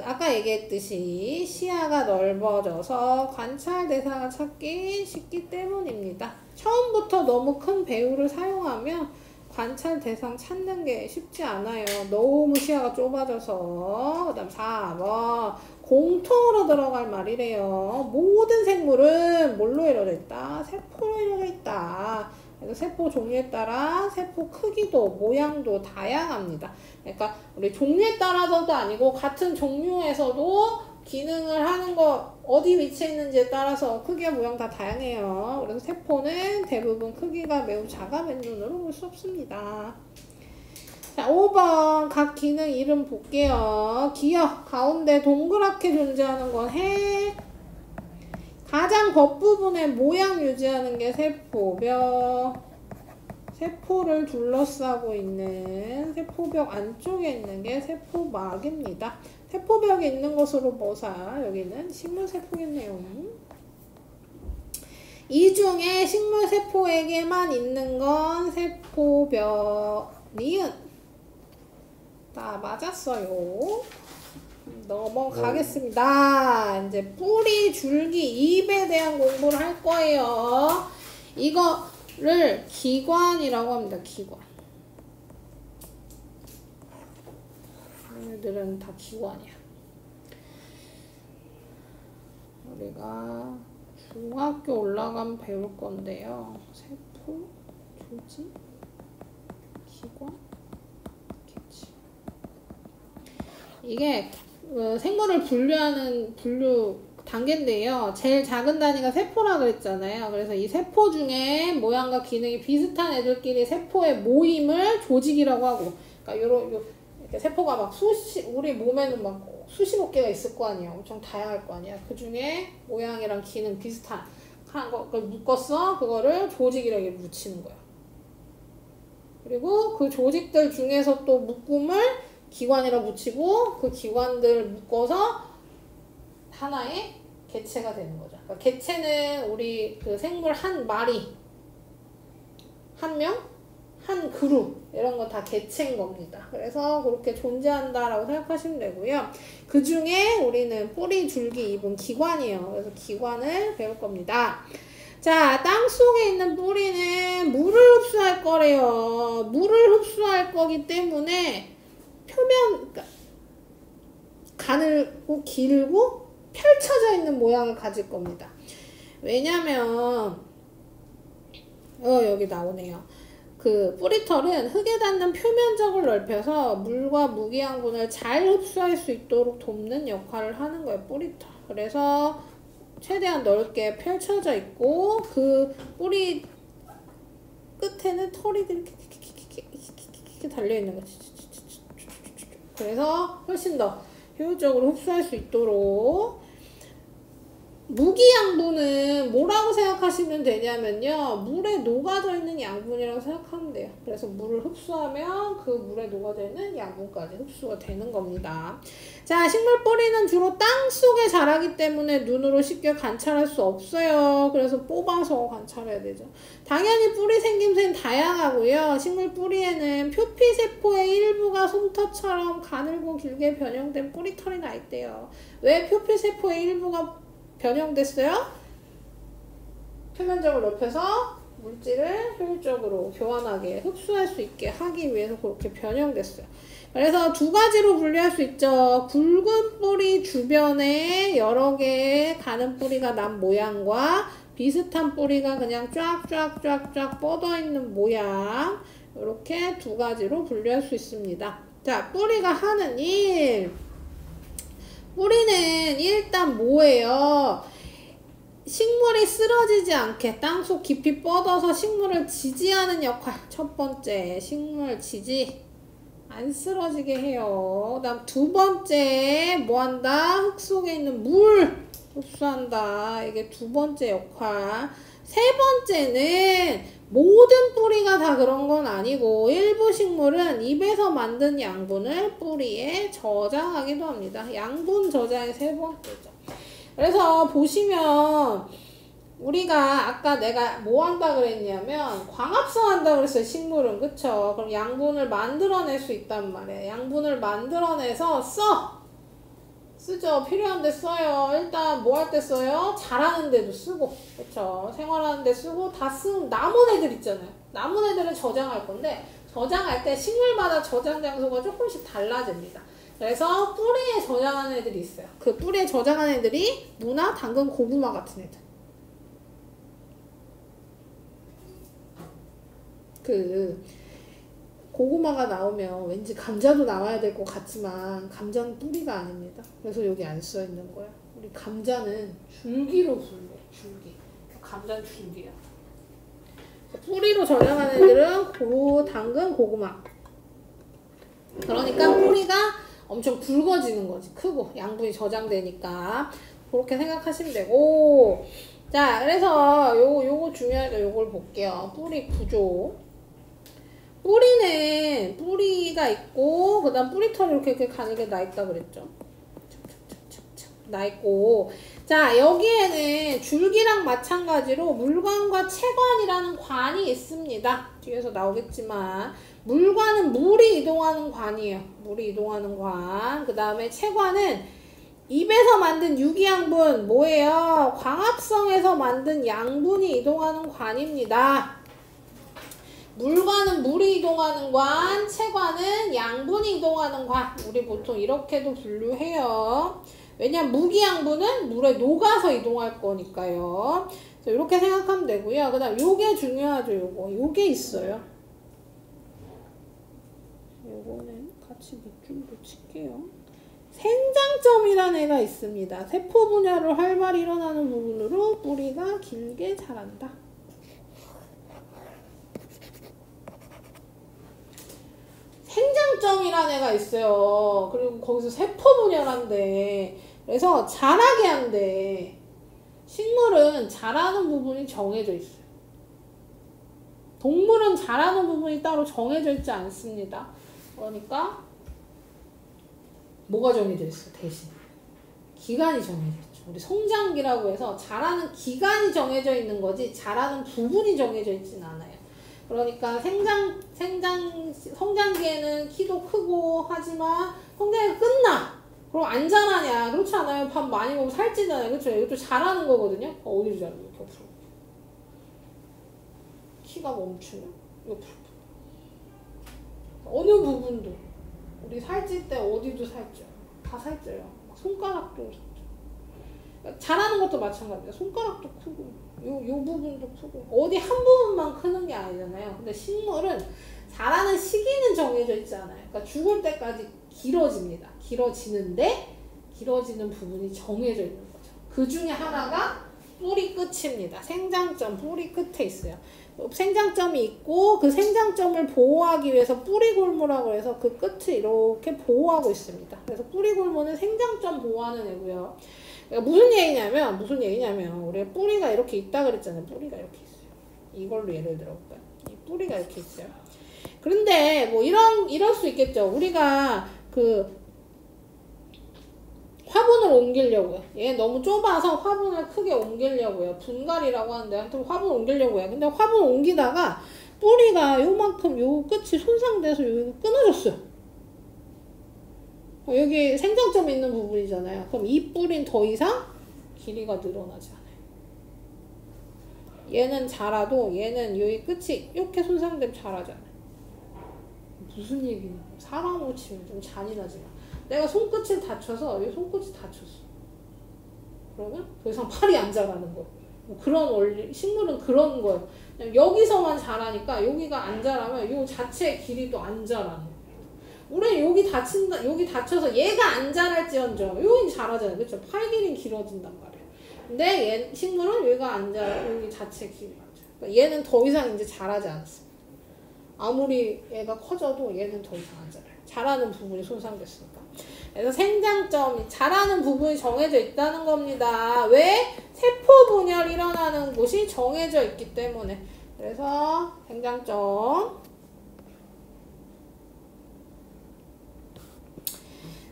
S1: 아까 얘기했듯이 시야가 넓어져서 관찰 대상을 찾기 쉽기 때문입니다. 처음부터 너무 큰 배율을 사용하면 관찰 대상 찾는 게 쉽지 않아요. 너무 시야가 좁아져서. 그 다음 4번 공통으로 들어갈 말이래요. 모든 생물은 뭘로 이루어져 있다? 세포로 이루어져 있다. 그래서 세포 종류에 따라 세포 크기도 모양도 다양합니다. 그러니까 우리 종류에 따라서도 아니고 같은 종류에서도 기능을 하는 거 어디 위치에 있는지에 따라서 크기와 모양 다 다양해요. 그래서 세포는 대부분 크기가 매우 작아 맨눈으로 볼 수 없습니다. 자, 5번 각 기능 이름 볼게요. 기억 가운데 동그랗게 존재하는 건 핵. 가장 겉부분에 모양 유지하는 게 세포벽. 세포를 둘러싸고 있는 세포벽 안쪽에 있는 게 세포막입니다. 세포벽에 있는 것으로 모사. 여기는 식물세포겠네요. 이 중에 식물세포에게만 있는 건 세포벽. 니은. 다 맞았어요. 넘어가겠습니다. 이제 뿌리, 줄기, 잎에 대한 공부를 할 거예요. 이거를 기관이라고 합니다. 기관. 얘들은 다 기관이야. 우리가 중학교 올라가면 배울 건데요. 세포, 조직, 기관, 개체. 이게 생물을 분류하는 분류 단계인데요. 제일 작은 단위가 세포라 그랬잖아요. 그래서 이 세포 중에 모양과 기능이 비슷한 애들끼리 세포의 모임을 조직이라고 하고, 그러니까 이렇게 세포가 막 우리 몸에는 막 수십억 개가 있을 거 아니에요. 엄청 다양할 거 아니야. 그 중에 모양이랑 기능 비슷한 걸 묶었어. 그거를 조직이라고 묻히는 거야. 그리고 그 조직들 중에서 또 묶음을 기관이라 붙이고 그 기관들 묶어서 하나의 개체가 되는 거죠. 그러니까 개체는 우리 그 생물 한 마리, 한 명, 한 그룹 이런 거 다 개체인 겁니다. 그래서 그렇게 존재한다라고 생각하시면 되고요. 그 중에 우리는 뿌리, 줄기, 잎은 기관이에요. 그래서 기관을 배울 겁니다. 자, 땅 속에 있는 뿌리는 물을 흡수할 거래요. 물을 흡수할 거기 때문에 그러니까 가늘고 길고 펼쳐져 있는 모양을 가질 겁니다. 왜냐면 여기 나오네요. 그 뿌리털은 흙에 닿는 표면적을 넓혀서 물과 무기양분을 잘 흡수할 수 있도록 돕는 역할을 하는 거예요. 뿌리털. 그래서 최대한 넓게 펼쳐져 있고 그 뿌리 끝에는 털이 이렇게 달려있는 거지. 그래서 훨씬 더 효율적으로 흡수할 수 있도록. 무기양분은 뭐라고 생각하시면 되냐면요. 물에 녹아져 있는 양분이라고 생각하면 돼요. 그래서 물을 흡수하면 그 물에 녹아져 있는 양분까지 흡수가 되는 겁니다. 자, 식물 뿌리는 주로 땅 속에 자라기 때문에 눈으로 쉽게 관찰할 수 없어요. 그래서 뽑아서 관찰해야 되죠. 당연히 뿌리 생김새는 다양하고요. 식물 뿌리에는 표피세포의 일부가 솜터처럼 가늘고 길게 변형된 뿌리털이 나 있대요. 왜 표피세포의 일부가 변형됐어요? 표면적을 넓혀서 물질을 효율적으로 교환하게 흡수할 수 있게 하기 위해서 그렇게 변형됐어요. 그래서 두 가지로 분류할 수 있죠. 굵은 뿌리 주변에 여러 개의 가는 뿌리가 난 모양과 비슷한 뿌리가 그냥 쫙쫙쫙쫙 뻗어 있는 모양, 이렇게 두 가지로 분류할 수 있습니다. 자, 뿌리가 하는 일. 뿌리는 일단 뭐예요? 식물이 쓰러지지 않게 땅속 깊이 뻗어서 식물을 지지하는 역할. 첫 번째, 식물 지지. 안 쓰러지게 해요. 그다음 두 번째, 뭐 한다? 흙 속에 있는 물 흡수한다. 이게 두 번째 역할. 세 번째는 모든 뿌리가 다 그런 건 아니고 일부 식물은 잎에서 만든 양분을 뿌리에 저장하기도 합니다. 양분 저장이 세 번째죠. 그래서 보시면 우리가 아까 내가 뭐 한다 그랬냐면 광합성 한다 그랬어요. 식물은. 그쵸? 그럼 양분을 만들어낼 수 있단 말이에요. 양분을 만들어내서 쓰죠. 필요한데 써요. 일단 뭐 할 때 써요? 자라는 데도 쓰고, 그쵸? 생활하는 데 쓰고, 다 쓰면 남은 애들 있잖아요. 남은 애들은 저장할 건데, 저장할 때 식물마다 저장 장소가 조금씩 달라집니다. 그래서 뿌리에 저장하는 애들이 있어요. 그 뿌리에 저장하는 애들이 무나, 당근, 고구마 같은 애들. 고구마가 나오면 왠지 감자도 나와야 될 것 같지만 감자는 뿌리가 아닙니다. 그래서 여기 안 써 있는 거야. 우리 감자는 줄기로 불러. 줄기. 감자는 줄기야. 뿌리로 전향하는 애들은 당근, 고구마. 그러니까 뿌리가 엄청 굵어지는 거지. 크고 양분이 저장되니까 그렇게 생각하시면 되고. 자, 그래서 요거 중요하니까 요걸 볼게요. 뿌리 구조. 뿌리는 뿌리가 있고 그다음 뿌리털이 이렇게 가늘게 나 있다 그랬죠. 나 있고. 자, 여기에는 줄기랑 마찬가지로 물관과 채관이라는 관이 있습니다. 뒤에서 나오겠지만 물관은 물이 이동하는 관이에요. 물이 이동하는 관. 그 다음에 채관은 입에서 만든 유기양분 뭐예요? 광합성에서 만든 양분이 이동하는 관입니다. 물관은 물이 이동하는 관, 채관은 양분이 이동하는 관. 우리 보통 이렇게도 분류해요. 왜냐면 무기양분은 물에 녹아서 이동할 거니까요. 그래서 이렇게 생각하면 되고요. 그 다음 요게 중요하죠. 요게 있어요. 요거는 같이 밑줄도 칠게요. 생장점이라는 애가 있습니다. 세포 분열을 활발히 일어나는 부분으로 뿌리가 길게 자란다. 생장점이라는 애가 있어요. 그리고 거기서 세포 분열한대. 그래서 자라게 한대. 식물은 자라는 부분이 정해져 있어요. 동물은 자라는 부분이 따로 정해져 있지 않습니다. 그러니까 뭐가 정해져 있어? 대신 기간이 정해져 있죠. 우리 성장기라고 해서 자라는 기간이 정해져 있는 거지 자라는 부분이 정해져 있진 않아요. 그러니까 성장기에는 키도 크고 하지만 성장이 끝나. 그럼 안 자라냐? 그렇지 않아요? 밥 많이 먹으면 살찌잖아요. 그렇죠? 이것도 자라는 거거든요. 어디로 자라요? 옆으로. 키가 멈추면 옆으로. 어느 부분도 우리 살찔 때 어디도 살쪄요. 다 살쪄요. 손가락도 살쪄요. 그러니까 자라는 것도 마찬가지예요. 손가락도 크고 요 부분도 크고 어디 한 부분만 크는 게 아니잖아요. 근데 식물은 자라는 시기는 정해져 있지 않아요. 그러니까 죽을 때까지 길어집니다. 길어지는데 길어지는 부분이 정해져 있는 거죠. 그 중에 하나가 뿌리 끝입니다. 생장점 뿌리 끝에 있어요. 생장점이 있고 그 생장점을 보호하기 위해서 뿌리골무라고 해서 그 끝을 이렇게 보호하고 있습니다. 그래서 뿌리골무는 생장점 보호하는 애고요. 그러니까 무슨 얘기냐면 우리가 뿌리가 이렇게 있다 그랬잖아요. 뿌리가 이렇게 있어요. 이걸로 예를 들어볼까요? 이 뿌리가 이렇게 있어요. 그런데 뭐 이럴 수 있겠죠. 우리가 그 화분을 옮기려고요. 얘 너무 좁아서 화분을 크게 옮기려고요. 분갈이라고 하는데 하여튼 화분 옮기려고요. 근데 화분 옮기다가 뿌리가 요만큼 요 끝이 손상돼서 여기가 끊어졌어요. 여기 생장점 있는 부분이잖아요. 그럼 이 뿌리는 더 이상 길이가 늘어나지 않아요. 얘는 자라도 얘는 여기 끝이 이렇게 손상되면 자라지 않아요. 무슨 얘기냐. 사람으로 치면 좀 잔인하지만 내가 손끝을 다쳐서 이 손끝이 다쳤어. 그러면 더 이상 팔이 안 자라는 거. 뭐 그런 원리, 식물은 그런 거예요. 여기서만 자라니까 여기가 안 자라면 요 자체의 길이도 안 자라는 거예요. 우리는 여기 다쳐서 얘가 안 자랄지언정 여기 자라잖아요. 그렇죠? 팔 길이는 길어진단 말이에요. 근데 식물은 여기가 안 자라, 여기 자체 길이가 안 자라. 그러니까 얘는 더 이상 이제 자라지 않습니다. 아무리 얘가 커져도 얘는 더 이상 안 자라요. 자라는 부분이 손상됐으니까. 그래서 생장점, 자라는 부분이 정해져 있다는 겁니다. 왜? 세포 분열이 일어나는 곳이 정해져 있기 때문에. 그래서 생장점.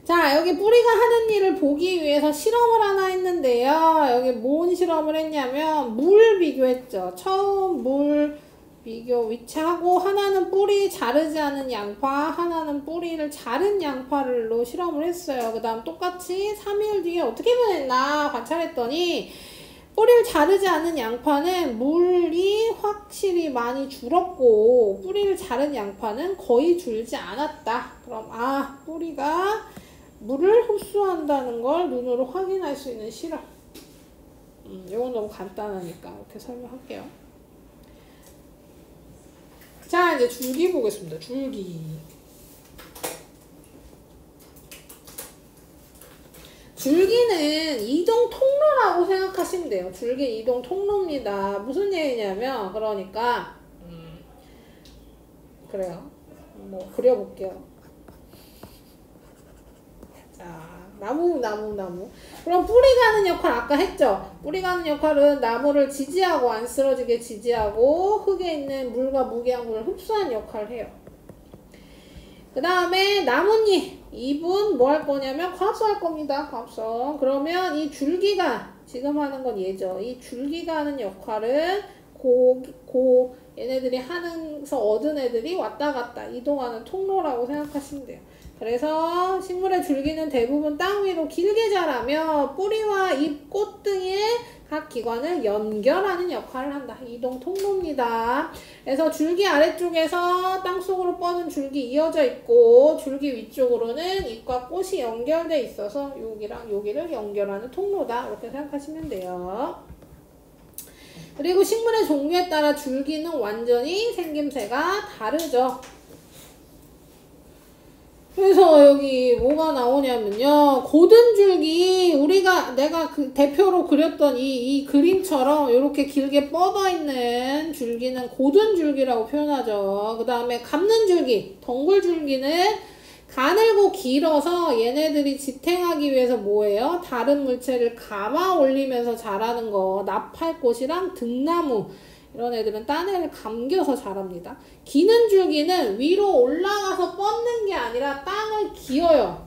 S1: 자, 여기 뿌리가 하는 일을 보기 위해서 실험을 하나 했는데요. 여기 뭔 실험을 했냐면 물 비교했죠. 처음 물 비교 위치하고 하나는 뿌리 자르지 않은 양파, 하나는 뿌리를 자른 양파로 실험을 했어요. 그 다음 똑같이 3일 뒤에 어떻게 변했나 관찰했더니 뿌리를 자르지 않은 양파는 물이 확실히 많이 줄었고 뿌리를 자른 양파는 거의 줄지 않았다. 그럼 뿌리가 물을 흡수한다는 걸 눈으로 확인할 수 있는 실험. 이건 너무 간단하니까 이렇게 설명할게요. 자, 이제 줄기 보겠습니다. 줄기. 줄기는 이동 통로라고 생각하시면 돼요. 줄기 이동 통로입니다. 무슨 얘기냐면, 그러니까, 그래요. 뭐, 그려볼게요. 자, 나무. 그럼 뿌리가 하는 역할 아까 했죠? 뿌리가 하는 역할은 나무를 지지하고, 안 쓰러지게 지지하고, 흙에 있는 물과 무기양분을 흡수하는 역할을 해요. 그 다음에 나뭇잎. 잎은 뭐 할 거냐면 과합성 할 겁니다. 과합성. 그러면 이 줄기가, 지금 하는 건 얘죠. 이 줄기가 하는 역할은 얘네들이 하면서 얻은 애들이 왔다 갔다 이동하는 통로라고 생각하시면 돼요. 그래서 식물의 줄기는 대부분 땅 위로 길게 자라며 뿌리와 잎, 꽃 등의 각 기관을 연결하는 역할을 한다. 이동 통로입니다. 그래서 줄기 아래쪽에서 땅속으로 뻗은 줄기 이어져 있고, 줄기 위쪽으로는 잎과 꽃이 연결돼 있어서 여기랑 여기를 연결하는 통로다. 이렇게 생각하시면 돼요. 그리고 식물의 종류에 따라 줄기는 완전히 생김새가 다르죠. 그래서 여기 뭐가 나오냐면요. 고든 줄기, 내가 그 대표로 그렸던 이 그림처럼 이렇게 길게 뻗어 있는 줄기는 고든 줄기라고 표현하죠. 그 다음에 감는 줄기, 덩굴 줄기는 가늘고 길어서 얘네들이 지탱하기 위해서 뭐예요? 다른 물체를 감아 올리면서 자라는 거. 나팔꽃이랑 등나무. 이런 애들은 딴 애를 감겨서 자랍니다. 기는 줄기는 위로 올라가서 뻗는 게 아니라 땅을 기어요.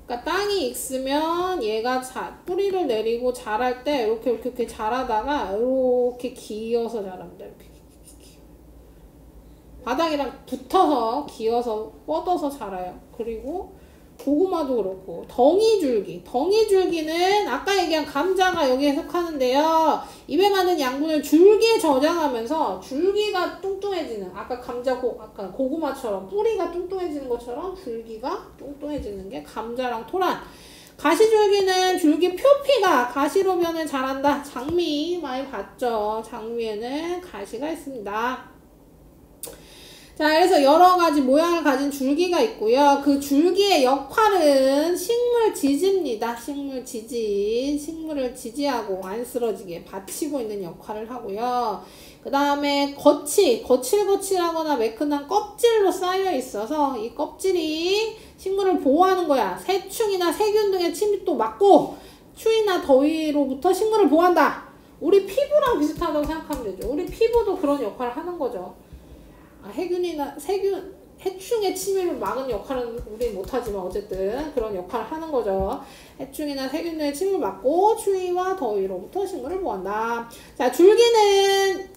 S1: 그러니까 땅이 익으면 얘가 뿌리를 내리고 자랄 때 이렇게 자라다가 이렇게 기어서 자랍니다. 이렇게. 바닥이랑 붙어서 기어서 뻗어서 자라요. 그리고 고구마도 그렇고 덩이줄기는 아까 얘기한 감자가 여기에 속하는데요. 입에 맞는 양분을 줄기에 저장하면서 줄기가 뚱뚱해지는, 아까 아까 고구마처럼 뿌리가 뚱뚱해지는 것처럼 줄기가 뚱뚱해지는 게 감자랑 토란. 가시줄기는 줄기 표피가 가시로 변해 자란다. 장미 많이 봤죠? 장미에는 가시가 있습니다. 자, 그래서 여러 가지 모양을 가진 줄기가 있고요. 그 줄기의 역할은 식물 지지입니다. 식물 지지. 식물을 지지하고 안 쓰러지게 받치고 있는 역할을 하고요. 그 다음에 거칠거칠하거나 매끈한 껍질로 쌓여 있어서 이 껍질이 식물을 보호하는 거야. 새충이나 세균 등의 침입도 막고 추위나 더위로부터 식물을 보호한다. 우리 피부랑 비슷하다고 생각하면 되죠. 우리 피부도 그런 역할을 하는 거죠. 해충의 침입을 막은 역할은 우리는 못하지만 어쨌든 그런 역할을 하는 거죠. 해충이나 세균의 침입을 막고 추위와 더위로부터 식물을 보호한다. 자, 줄기는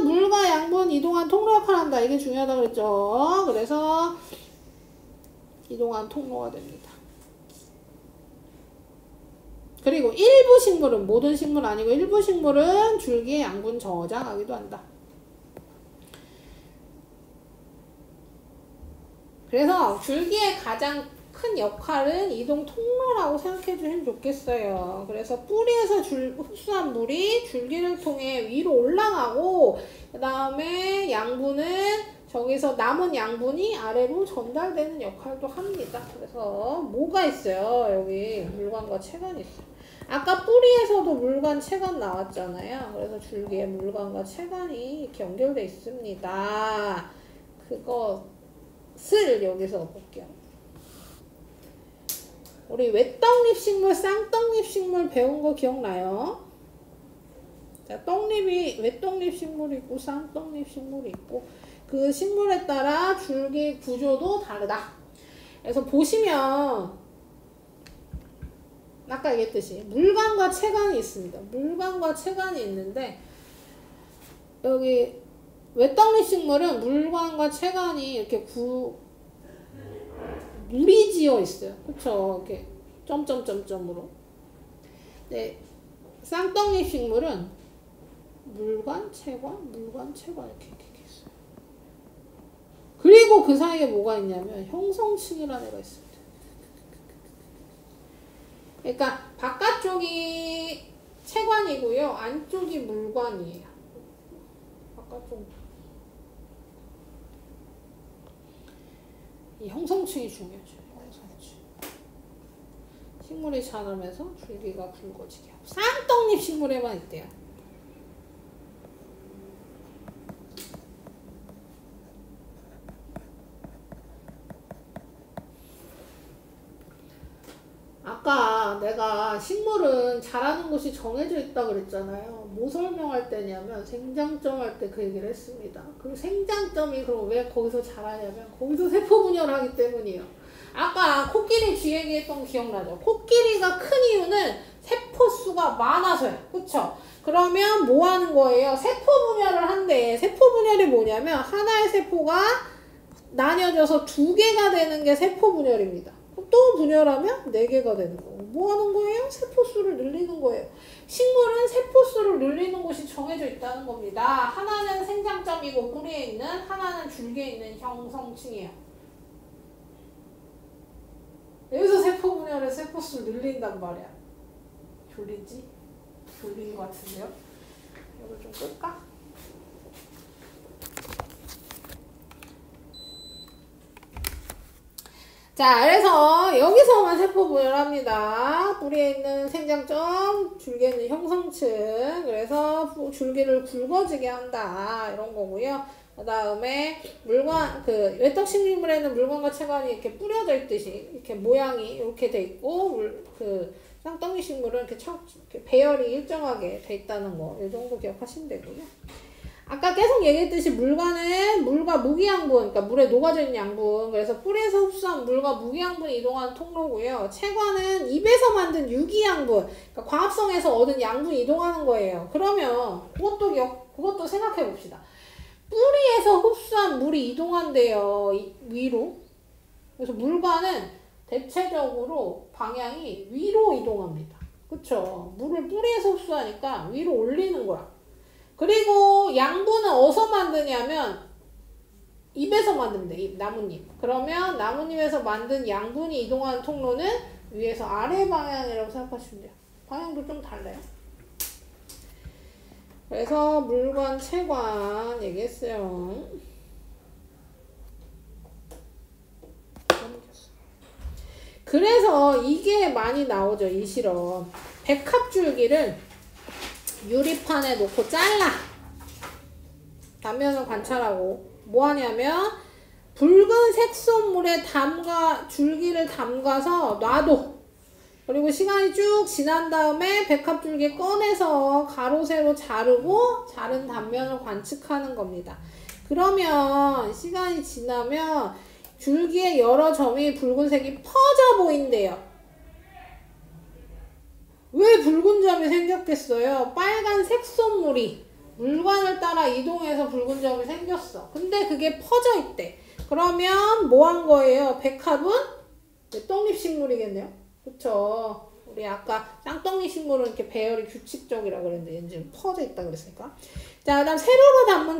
S1: 물과 양분 이동한 통로 역할을 한다. 이게 중요하다 그랬죠. 그래서 이동한 통로가 됩니다. 그리고 일부 식물은, 모든 식물 아니고 일부 식물은 줄기에 양분 저장하기도 한다. 그래서 줄기의 가장 큰 역할은 이동 통로라고 생각해 주시면 좋겠어요. 그래서 뿌리에서 흡수한 물이 줄기를 통해 위로 올라가고, 그 다음에 양분은 저기서 남은 양분이 아래로 전달되는 역할도 합니다. 그래서 뭐가 있어요? 여기 물관과 체관이 있어요. 아까 뿌리에서도 물관, 체관 나왔잖아요. 그래서 줄기에 물관과 체관이 이렇게 연결되어 있습니다. 그것을 여기서 볼게요. 우리 외떡잎 식물, 쌍떡잎 식물 배운 거 기억나요? 자, 외떡잎 식물이 있고 쌍떡잎 식물이 있고, 그 식물에 따라 줄기 구조도 다르다. 그래서 보시면 아까 얘기했듯이 물관과 체관이 있습니다. 물관과 체관이 있는데, 여기 외떡잎 식물은 물관과 체관이 이렇게 물이 지어 있어요. 그쵸? 이렇게 점점점점으로. 네, 쌍떡잎 식물은 물관, 체관 이렇게 있어요. 그리고 그 사이에 뭐가 있냐면 형성층이라는 애가 있습니다. 그러니까 바깥쪽이 체관이고요, 안쪽이 물관이에요. 바깥쪽 이 형성층이 중요하죠. 형성층. 식물이 자라면서 줄기가 굵어지게 하고. 쌍떡잎 식물에만 있대요. 아까 내가 식물은 자라는 곳이 정해져 있다 그랬잖아요. 뭐 설명할 때냐면 생장점 할 때 그 얘기를 했습니다. 그 생장점이 그럼 왜 거기서 자라냐면 거기서 세포 분열을 하기 때문이에요. 아까 코끼리 쥐 얘기했던 거 기억나죠? 코끼리가 큰 이유는 세포 수가 많아서요. 그쵸? 그러면 뭐 하는 거예요? 세포 분열을 한대. 세포 분열이 뭐냐면 하나의 세포가 나뉘어져서 두 개가 되는 게 세포 분열입니다. 또 분열하면 4개가 되는 거고. 뭐 하는 거예요? 세포수를 늘리는 거예요. 식물은 세포수를 늘리는 곳이 정해져 있다는 겁니다. 하나는 생장점이고 뿌리에 있는, 하나는 줄기에 있는 형성층이에요. 여기서 세포 분열에 세포수를 늘린단 말이야. 졸리지? 졸린 것 같은데요? 이걸 좀 끌까? 자, 그래서 여기서만 세포 분열합니다. 뿌리에 있는 생장점, 줄기에 있는 형성층. 그래서 줄기를 굵어지게 한다. 이런 거고요. 그 다음에 물관, 외떡식물에는 물관과 채관이 이렇게 뿌려져 있듯이, 이렇게 모양이 이렇게 돼 있고, 쌍떡잎 식물은 이렇게 배열이 일정하게 돼 있다는 거. 이 정도 기억하시면 되고요. 아까 계속 얘기했듯이 물관은 물과 무기양분, 그러니까 물에 녹아져 있는 양분, 그래서 뿌리에서 흡수한 물과 무기양분이 이동하는 통로고요. 채관은 입에서 만든 유기양분, 그러니까 광합성에서 얻은 양분이 이동하는 거예요. 그러면 그것도 생각해 봅시다. 뿌리에서 흡수한 물이 이동한대요. 위로. 그래서 물관은 대체적으로 방향이 위로 이동합니다. 그쵸? 물을 뿌리에서 흡수하니까 위로 올리는 거야. 그리고 양분은 어디서 만드냐면 잎에서 만듭니다. 나뭇잎. 그러면 나뭇잎에서 만든 양분이 이동하는 통로는 위에서 아래 방향이라고 생각하시면 돼요. 방향도 좀 달라요. 그래서 물관, 채관 얘기했어요. 그래서 이게 많이 나오죠. 이 실험. 백합줄기를 유리판에 놓고 잘라. 단면을 관찰하고 뭐 하냐면 붉은 색소물에 줄기를 담가서 놔둬. 그리고 시간이 쭉 지난 다음에 백합줄기 꺼내서 가로 세로 자르고 자른 단면을 관측하는 겁니다. 그러면 시간이 지나면 줄기의 여러 점이 붉은색이 퍼져 보인대요. 왜 붉은 점이 생겼겠어요? 빨간 색소물이 물관을 따라 이동해서 붉은 점이 생겼어. 근데 그게 퍼져 있대. 그러면 뭐 한 거예요? 백합은 떡잎 식물이겠네요. 그쵸? 우리 아까 쌍떡잎 식물은 이렇게 배열이 규칙적이라 그랬는데 얘는 지금 퍼져 있다 그랬으니까. 자, 그 다음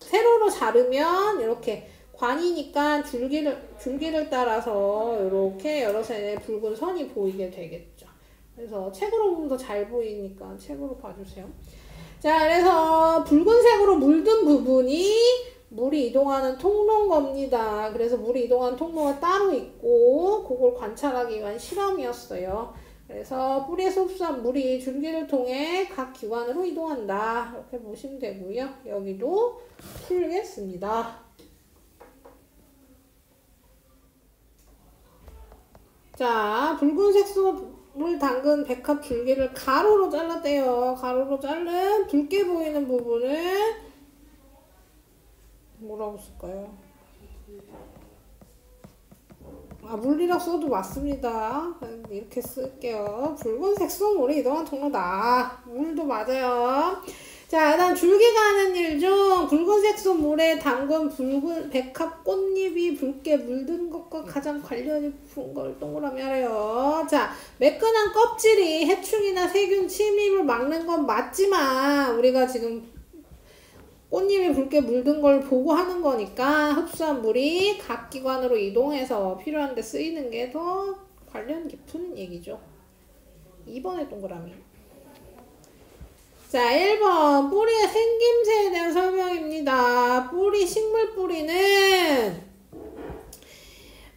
S1: 세로로 자르면 이렇게 관이니까 줄기를 따라서 이렇게 여러 셀의 붉은 선이 보이게 되겠죠. 그래서 책으로 보면 더 잘 보이니까 책으로 봐주세요. 자, 그래서 붉은색으로 물든 부분이 물이 이동하는 통로인 겁니다. 그래서 물이 이동하는 통로가 따로 있고 그걸 관찰하기 위한 실험이었어요. 그래서 뿌리에서 흡수한 물이 줄기를 통해 각 기관으로 이동한다. 이렇게 보시면 되고요. 여기도 풀겠습니다. 자, 붉은색 물 담근 백합 줄기를 가로로 잘랐대요. 가로로 자른 붉게 보이는 부분을 뭐라고 쓸까요? 물이라고 써도 맞습니다. 이렇게 쓸게요. 붉은색 소물이 이동한 통로다. 물도 맞아요. 자, 그 다음 줄기가 하는 일 중 붉은색 소물에 담근 붉은 백합 꽃잎이 붉게 물든 것과 가장 관련이 깊은 걸 동그라미 하래요. 자, 매끈한 껍질이 해충이나 세균 침입을 막는 건 맞지만 우리가 지금 꽃잎이 붉게 물든 걸 보고 하는 거니까 흡수한 물이 각 기관으로 이동해서 필요한 데 쓰이는 게 더 관련 깊은 얘기죠. 2번의 동그라미. 자, 1번 뿌리의 생김새에 대한 설명입니다. 식물 뿌리는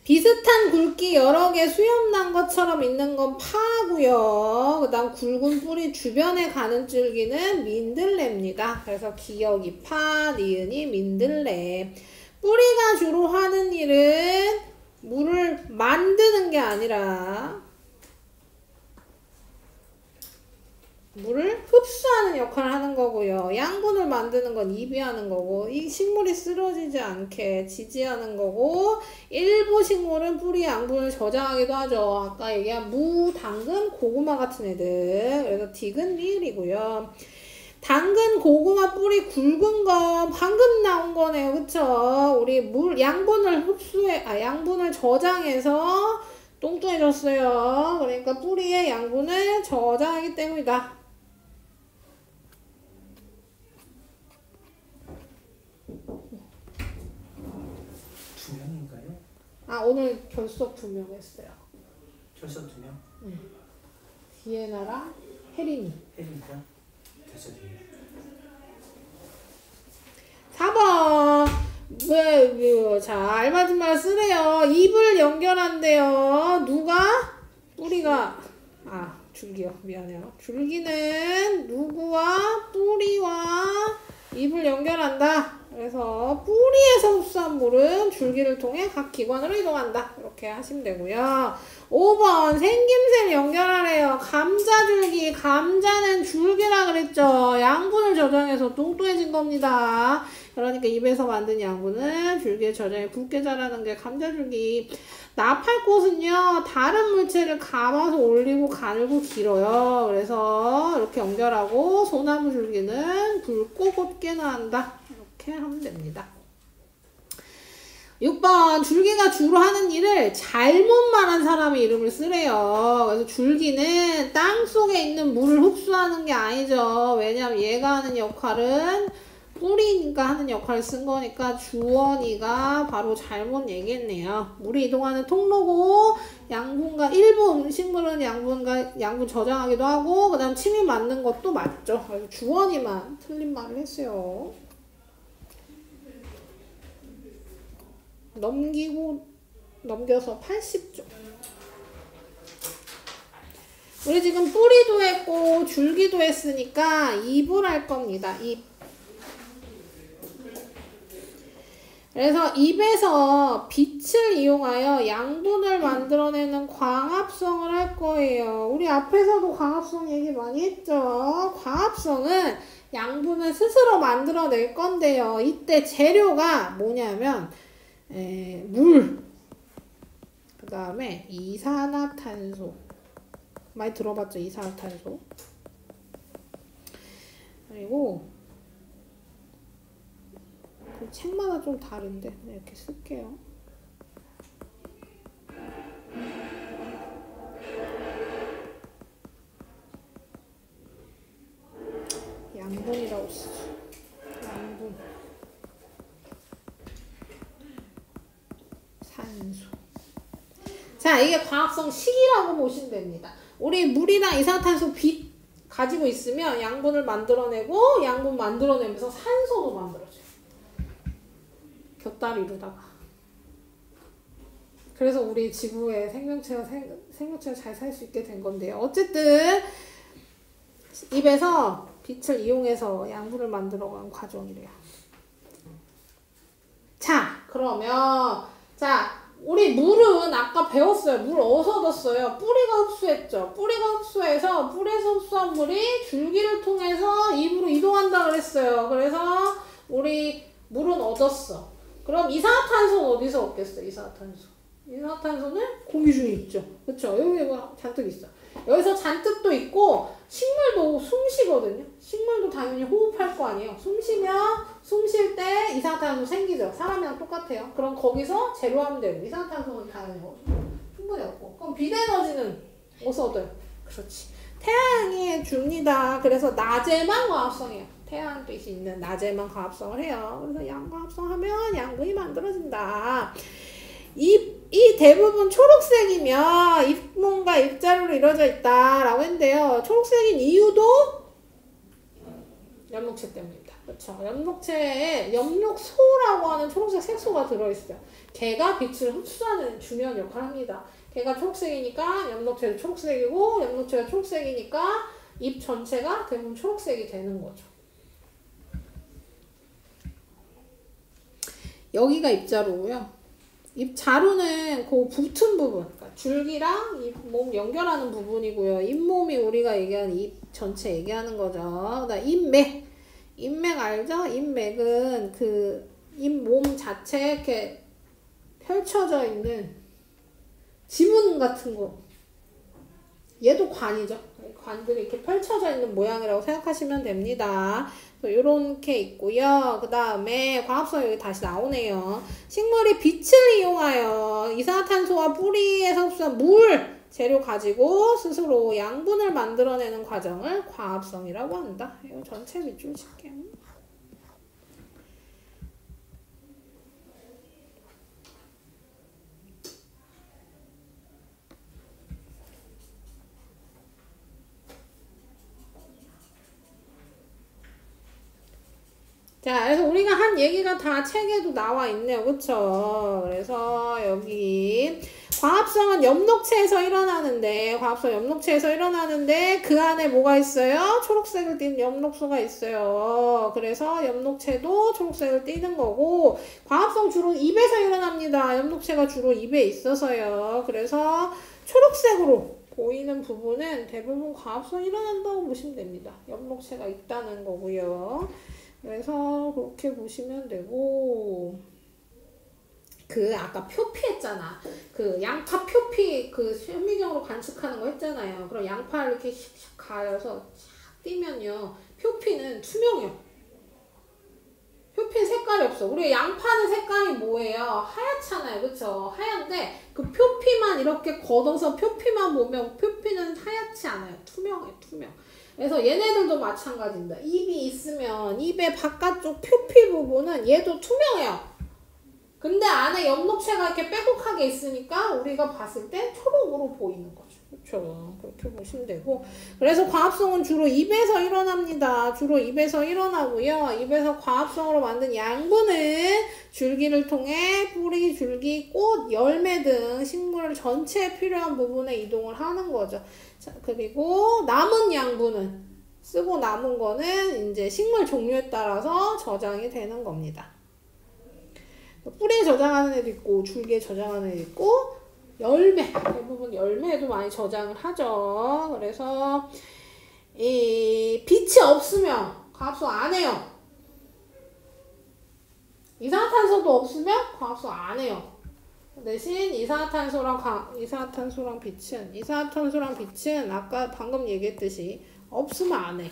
S1: 비슷한 굵기 여러 개 수염난 것처럼 있는 건 파고요. 그 다음 굵은 뿌리 주변에 가는 줄기는 민들레입니다. 그래서 기역이 파, 니은이 민들레. 뿌리가 주로 하는 일은 물을 만드는 게 아니라 물을 흡수하는 역할을 하는 거고요. 양분을 만드는 건 잎이 하는 거고, 이 식물이 쓰러지지 않게 지지하는 거고, 일부 식물은 뿌리 양분을 저장하기도 하죠. 아까 얘기한 무, 당근, 고구마 같은 애들. 그래서 딕은 리을이고요. 당근, 고구마 뿌리 굵은 거 방금 나온 거네요. 그쵸? 우리 양분을 양분을 저장해서 뚱뚱해졌어요. 그러니까 뿌리에 양분을 저장하기 때문이다.
S2: 두 명인가요?
S1: 아, 오늘 결석 2명 했어요.
S2: 결석 2명?
S1: 응. 디에나랑 혜린이.
S2: 혜린이요? 결석이에요.
S1: 4번. 자, 알맞은 말 쓰래요. 입을 연결한대요. 누가? 뿌리가. 줄기요. 미안해요. 줄기는 누구와 뿌리와 입을 연결한다. 그래서 뿌리에서 흡수한 물은 줄기를 통해 각 기관으로 이동한다. 이렇게 하시면 되고요. 5번 생김새를 연결하래요. 감자줄기. 감자는 줄기라 그랬죠. 양분을 저장해서 뚱뚱해진 겁니다. 그러니까 입에서 만든 양분은 줄기에 저장해 굵게 자라는 게 감자줄기. 나팔꽃은요, 다른 물체를 감아서 올리고 가늘고 길어요. 그래서 이렇게 연결하고, 소나무 줄기는 굵고 곧게 나온다. 이렇게 하면 됩니다. 6번 줄기가 주로 하는 일을 잘못 말한 사람의 이름을 쓰래요. 그래서 줄기는 땅 속에 있는 물을 흡수하는 게 아니죠. 왜냐면 얘가 하는 역할은 뿌리니까 하는 역할을 쓴 거니까 주원이가 바로 잘못 얘기했네요. 물이 이동하는 통로고, 양분과 일부 음식물은 양분 저장하기도 하고, 그 다음 침이 맞는 것도 맞죠. 그래서 주원이만 틀린 말을 했어요. 넘겨서 80쪽. 우리 지금 뿌리도 했고 줄기도 했으니까 잎을 할 겁니다. 잎. 그래서 잎에서 빛을 이용하여 양분을 만들어내는 광합성을 할 거예요. 우리 앞에서도 광합성 얘기 많이 했죠. 광합성은 양분을 스스로 만들어낼 건데요. 이때 재료가 뭐냐면 물, 그 다음에 이산화탄소. 많이 들어봤죠? 이산화탄소. 그리고 그 책마다 좀 다른데 이렇게 쓸게요. 양분이라고 쓰죠. 양분. 산소. 자, 이게 광합성식이라고 보시면 됩니다. 우리 물이랑 이산화탄소 빛 가지고 있으면 양분을 만들어내고, 양분 만들어내면서 산소도 만들어줘요. 곁다리 이루다가. 그래서 우리 지구에 생명체가 잘 살 수 있게 된 건데요. 어쨌든 입에서 빛을 이용해서 양분을 만들어가는 과정이래요. 자, 그러면 우리 물은 아까 배웠어요. 물 어디서 얻었어요? 뿌리가 흡수했죠. 뿌리가 흡수해서 뿌리에서 흡수한 물이 줄기를 통해서 입으로 이동한다 그랬어요. 그래서 우리 물은 얻었어. 그럼 이산화탄소는 어디서 얻겠어? 이산화탄소는 공기 중에 있죠. 그쵸? 여기 뭐 잔뜩 있어. 여기서 잔뜩 또 있고, 식물도 숨 쉬거든요. 식물도 당연히 호흡할 거 아니에요. 숨 쉴 때 이산화탄소 생기죠. 사람이랑 똑같아요. 그럼 거기서 재료하면 되고, 이산화탄소는 당연히 충분히 얻고. 그럼 빛에너지는 어디서 얻어요? 그렇지. 태양이 줍니다. 그래서 낮에만 광합성해요. 태양 빛이 있는 낮에만 광합성을 해요. 그래서 양광합성하면 양분이 만들어진다. 이 대부분 초록색이면 잎문과 잎자루로 이루어져 있다라고 했는데요. 초록색인 이유도 연목체 때문입니다. 그렇죠. 엽록체에 엽록소라고 하는 초록색 색소가 들어있어요. 걔가 빛을 흡수하는 중요한 역할을 합니다. 걔가 초록색이니까 엽록체도 초록색이고 엽록체가 초록색이니까 잎 전체가 대부분 초록색이 되는 거죠. 여기가 잎자루고요. 잎자루는 그 붙은 부분, 그러니까 줄기랑 잎몸 연결하는 부분이고요. 잎몸이 우리가 얘기하는 잎 전체 얘기하는 거죠. 그다음 잎맥. 잎맥 알죠? 잎맥은 그 잎몸 자체에 이렇게 펼쳐져 있는 지문 같은 거. 얘도 관이죠. 관들이 이렇게 펼쳐져 있는 모양이라고 생각하시면 됩니다. 요렇게 있고요. 그 다음에 광합성 여기 다시 나오네요. 식물이 빛을 이용하여 이산화탄소와 뿌리에서 흡수한 물 재료 가지고 스스로 양분을 만들어내는 과정을 광합성이라고 한다. 이거 전체 밑줄 칠게요. 자, 그래서 우리가 한 얘기가 다 책에도 나와 있네요. 그쵸? 그래서 여기 광합성은 엽록체에서 일어나는데 그 안에 뭐가 있어요? 초록색을 띤 엽록소가 있어요. 그래서 엽록체도 초록색을 띠는 거고 광합성 주로 잎에서 일어납니다. 엽록체가 주로 잎에 있어서요. 그래서 초록색으로 보이는 부분은 대부분 광합성이 일어난다고 보시면 됩니다. 엽록체가 있다는 거고요. 그래서 그렇게 보시면 되고 그 아까 표피 했잖아. 그 양파 표피 그 현미경으로 관측하는 거 했잖아요. 그럼 양파를 이렇게 샥샥 가려서 샥 띄면요. 표피는 투명해요. 표피는 색깔이 없어. 우리 양파는 색깔이 뭐예요? 하얗잖아요. 그쵸? 하얀데 그 표피만 이렇게 걷어서 표피만 보면 표피는 하얗지 않아요. 투명해, 투명. 그래서 얘네들도 마찬가지입니다. 잎이 있으면 잎의 바깥쪽 표피 부분은 얘도 투명해요. 근데 안에 엽록체가 이렇게 빼곡하게 있으니까 우리가 봤을 때 초록으로 보이는 거죠. 그렇죠. 그렇게 보시면 되고. 그래서 광합성은 주로 잎에서 일어납니다. 주로 잎에서 일어나고요. 잎에서 광합성으로 만든 양분은 줄기를 통해 뿌리, 줄기, 꽃, 열매 등 식물 전체에 필요한 부분에 이동을 하는 거죠. 자, 그리고 남은 양분은 쓰고 남은 거는 이제 식물 종류에 따라서 저장이 되는 겁니다. 뿌리에 저장하는 애도 있고 줄기에 저장하는 애도 있고 열매, 대부분 열매에도 많이 저장을 하죠. 그래서 이 빛이 없으면 광합성 안 해요. 이산화탄소도 없으면 광합성 안 해요. 대신 이산화탄소랑 빛은 아까 방금 얘기했듯이 없으면 안 해.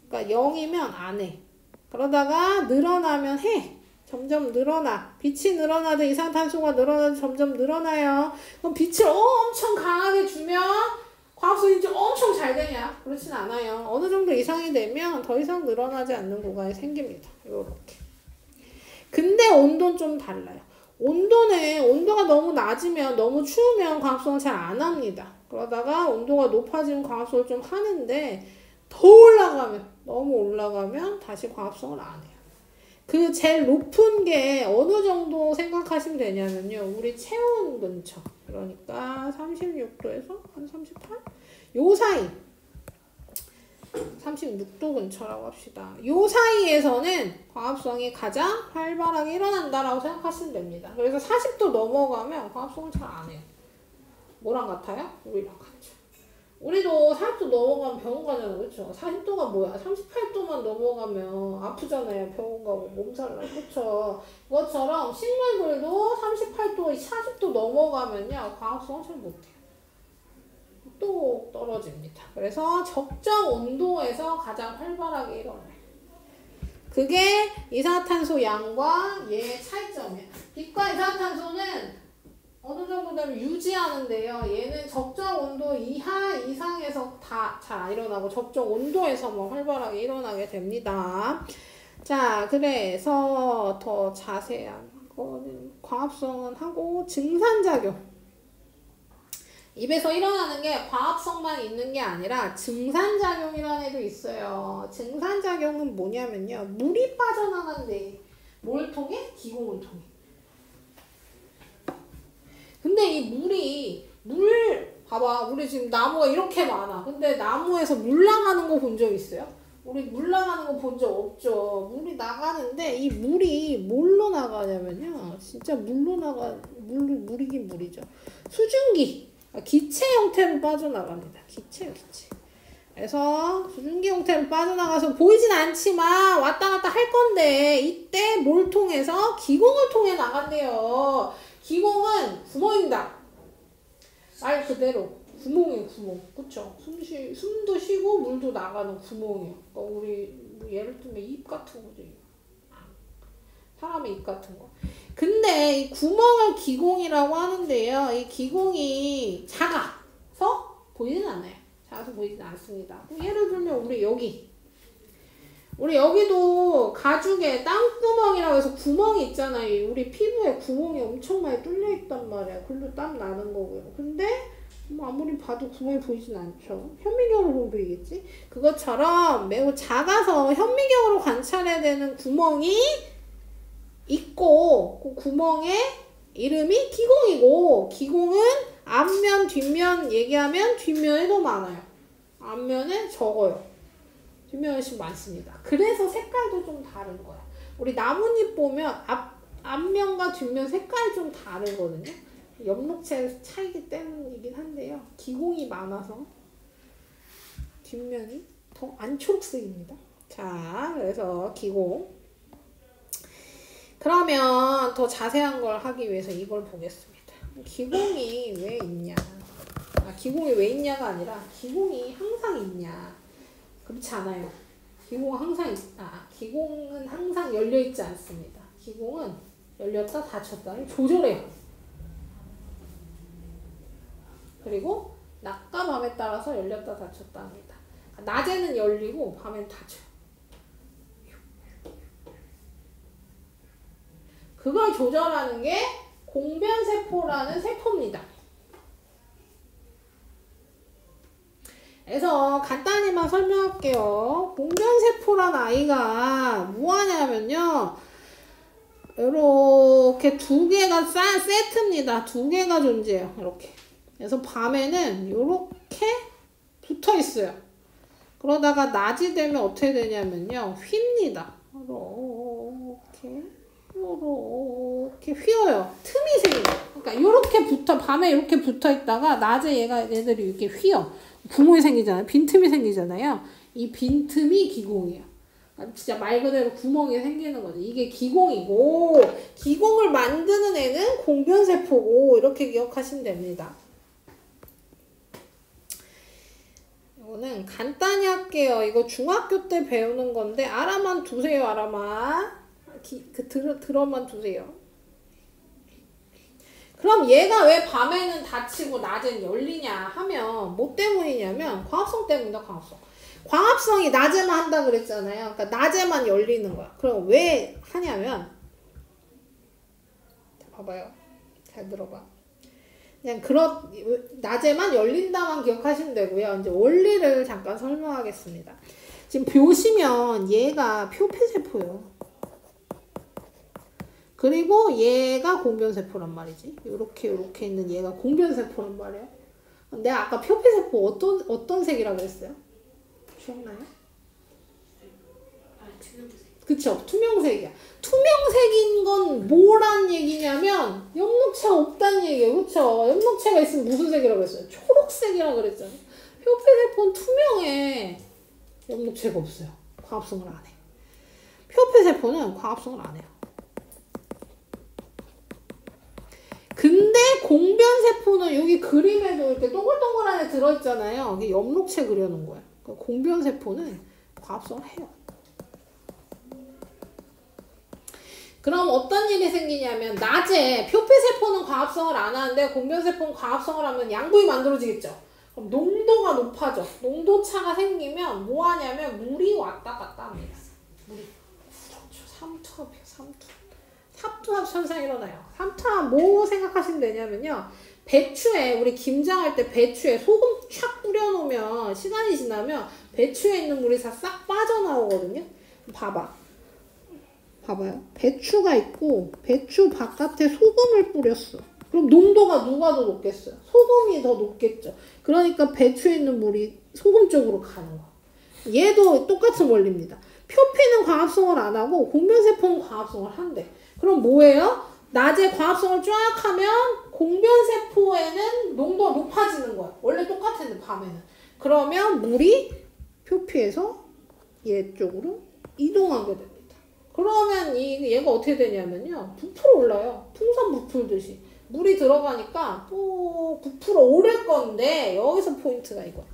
S1: 그러니까 0이면 안 해. 그러다가 늘어나면 해. 점점 늘어나. 빛이 늘어나도 이산화탄소가 늘어나도 점점 늘어나요. 그럼 빛을 엄청 강하게 주면 광합성이 이제 엄청 잘 되냐? 그렇진 않아요. 어느 정도 이상이 되면 더 이상 늘어나지 않는 구간이 생깁니다. 요렇게. 근데 온도는 좀 달라요. 온도가 너무 낮으면, 너무 추우면 광합성을 잘 안 합니다. 그러다가 온도가 높아지면 광합성을 좀 하는데 너무 올라가면 다시 광합성을 안 해요. 그 제일 높은 게 어느 정도 생각하시면 되냐면요. 우리 체온 근처. 그러니까 36도에서 한 38? 요 사이. 36도 근처라고 합시다. 요 사이에서는 광합성이 가장 활발하게 일어난다라고 생각하시면 됩니다. 그래서 40도 넘어가면 광합성을 잘 안 해요. 뭐랑 같아요? 우리랑 같죠. 우리도 40도 넘어가면 병원 가잖아요. 그렇죠? 40도가 뭐야? 38도만 넘어가면 아프잖아요. 병원 가고 몸살 나고. 그렇죠? 그것처럼 식물들도 38도, 40도 넘어가면요. 광합성을 잘 못해요. 또 떨어집니다. 그래서 적정 온도에서 가장 활발하게 일어나요. 그게 이산화탄소 양과 얘의 차이점이에요. 빛과 이산화탄소는 어느 정도 되면 유지하는데요. 얘는 적정 온도 이하 이상에서 다 잘 안 일어나고 적정 온도에서만 활발하게 일어나게 됩니다. 자, 그래서 더 자세한 거는 광합성은 하고 증산작용. 입에서 일어나는 게 과합성만 있는 게 아니라 증산작용이라는 애도 있어요. 증산작용은 뭐냐면요. 물이 빠져나간대. 뭘 통해? 기공을 통해. 근데 이 봐봐. 우리 지금 나무가 이렇게 많아. 근데 나무에서 물 나가는 거 본 적 있어요? 우리 물 나가는 거 본 적 없죠. 물이 나가는데 이 물이 뭘로 나가냐면요. 진짜 물이긴 물이죠. 수증기. 기체 형태로 빠져나갑니다. 기체요, 기체. 그래서 수증기 형태로 빠져나가서 보이진 않지만 왔다 갔다 할 건데 이때 뭘 통해서? 기공을 통해 나간대요. 기공은 구멍입니다. 말 그대로 구멍이에요, 구멍. 그쵸? 숨도 쉬고 물도 나가는 구멍이에요. 그러니까 우리 예를 들면 입 같은 거죠. 사람의 입 같은 거. 근데 이 구멍을 기공이라고 하는데요. 이 기공이 작아서 보이진 않아요. 작아서 보이진 않습니다. 예를 들면 우리 여기도 가죽에 땀구멍이라고 해서 구멍이 있잖아요. 우리 피부에 구멍이 엄청 많이 뚫려 있단 말이야. 그래도 땀 나는 거고요. 근데 뭐 아무리 봐도 구멍이 보이진 않죠. 현미경으로 보면 보이겠지? 그것처럼 매우 작아서 현미경으로 관찰해야 되는 구멍이 있고 그 구멍의 이름이 기공이고 기공은 앞면 뒷면 얘기하면 뒷면에 더 많아요. 앞면에 적어요. 뒷면에 훨씬 많습니다. 그래서 색깔도 좀 다른 거야. 우리 나뭇잎 보면 앞면과 뒷면 색깔이 좀 다르거든요. 엽록체 차이기 때문이긴 한데요. 기공이 많아서 뒷면이 더 안 초록색입니다. 자, 그래서 기공. 그러면 더 자세한 걸 하기 위해서 이걸 보겠습니다. 기공이 왜 있냐? 기공이 왜 있냐가 아니라 기공이 항상 있냐? 그렇지 않아요. 기공은 항상 열려있지 않습니다. 기공은 열렸다 닫혔다 조절해요. 그리고 낮과 밤에 따라서 열렸다 닫혔다 합니다. 낮에는 열리고 밤에는 닫혀요. 그걸 조절하는 게 공변세포라는 세포입니다. 그래서 간단히만 설명할게요. 공변세포란 아이가 뭐 하냐면요. 이렇게 두 개가 세트입니다. 두 개가 존재해요. 이렇게. 그래서 밤에는 이렇게 붙어 있어요. 그러다가 낮이 되면 어떻게 되냐면요. 휩니다. 이렇게 휘어요. 틈이 생겨요. 그러니까 이렇게 밤에 이렇게 붙어 있다가 낮에 얘들이 이렇게 휘어. 구멍이 생기잖아요. 빈틈이 생기잖아요. 이 빈틈이 기공이에요. 그러니까 진짜 말 그대로 구멍이 생기는 거죠. 이게 기공이고 기공을 만드는 애는 공변세포고 이렇게 기억하시면 됩니다. 이거는 간단히 할게요. 이거 중학교 때 배우는 건데 알아만 두세요. 알아만. 들어만 두세요. 그럼 얘가 왜 밤에는 닫히고 낮엔 열리냐 하면 뭐 때문이냐면 광합성 때문이다. 광합성이 낮에만 한다 그랬잖아요. 그러니까 낮에만 열리는 거야. 그럼 왜 하냐면 봐봐요. 잘 들어봐. 그냥 낮에만 열린다만 기억하시면 되고요. 이제 원리를 잠깐 설명하겠습니다. 지금 보시면 얘가 표피세포예요. 그리고 얘가 공변세포란 말이지. 요렇게 있는 얘가 공변세포란 말이에요. 내가 아까 표피세포 어떤 색이라고 했어요? 기억나요? 투명색. 그쵸? 투명색이야. 투명색인 건 뭐란 얘기냐면 엽록체가 없다는 얘기예요. 그쵸? 엽록체가 있으면 무슨 색이라고 했어요? 초록색이라고 그랬잖아요. 표피세포는 투명해. 엽록체가 없어요. 광합성을 안 해. 표피세포는 광합성을 안 해요. 근데 공변세포는 여기 그림에도 이렇게 동글동글한 애 들어있잖아요. 이게 엽록체 그려놓은 거예요. 그러니까 공변세포는 광합성을 해요. 그럼 어떤 일이 생기냐면 낮에 표피세포는 광합성을 안 하는데 공변세포는 광합성을 하면 양분이 만들어지겠죠. 그럼 농도가 높아져. 농도차가 생기면 뭐 하냐면 물이 왔다 갔다 합니다. 물이 그렇죠. 삼투압이에요. 삼투압 현상이 일어나요. 삼투압 뭐 생각하시면 되냐면요. 배추에 우리 김장할 때 배추에 소금 촥 뿌려놓으면 시간이 지나면 배추에 있는 물이 다 싹 빠져나오거든요. 봐봐요. 배추가 있고 배추 바깥에 소금을 뿌렸어. 그럼 농도가 누가 더 높겠어요? 소금이 더 높겠죠. 그러니까 배추에 있는 물이 소금 쪽으로 가는 거야. 얘도 똑같은 원리입니다. 표피는 광합성을 안 하고 공변세포는 광합성을 한대. 그럼 뭐예요? 낮에 광합성을 쫙 하면 공변세포에는 농도가 높아지는 거야. 원래 똑같은데 밤에는. 그러면 물이 표피에서 얘 쪽으로 이동하게 됩니다. 그러면 얘가 어떻게 되냐면요. 부풀어 올라요. 풍선 부풀듯이. 물이 들어가니까 또 부풀어 오를 건데 여기서 포인트가 이거야.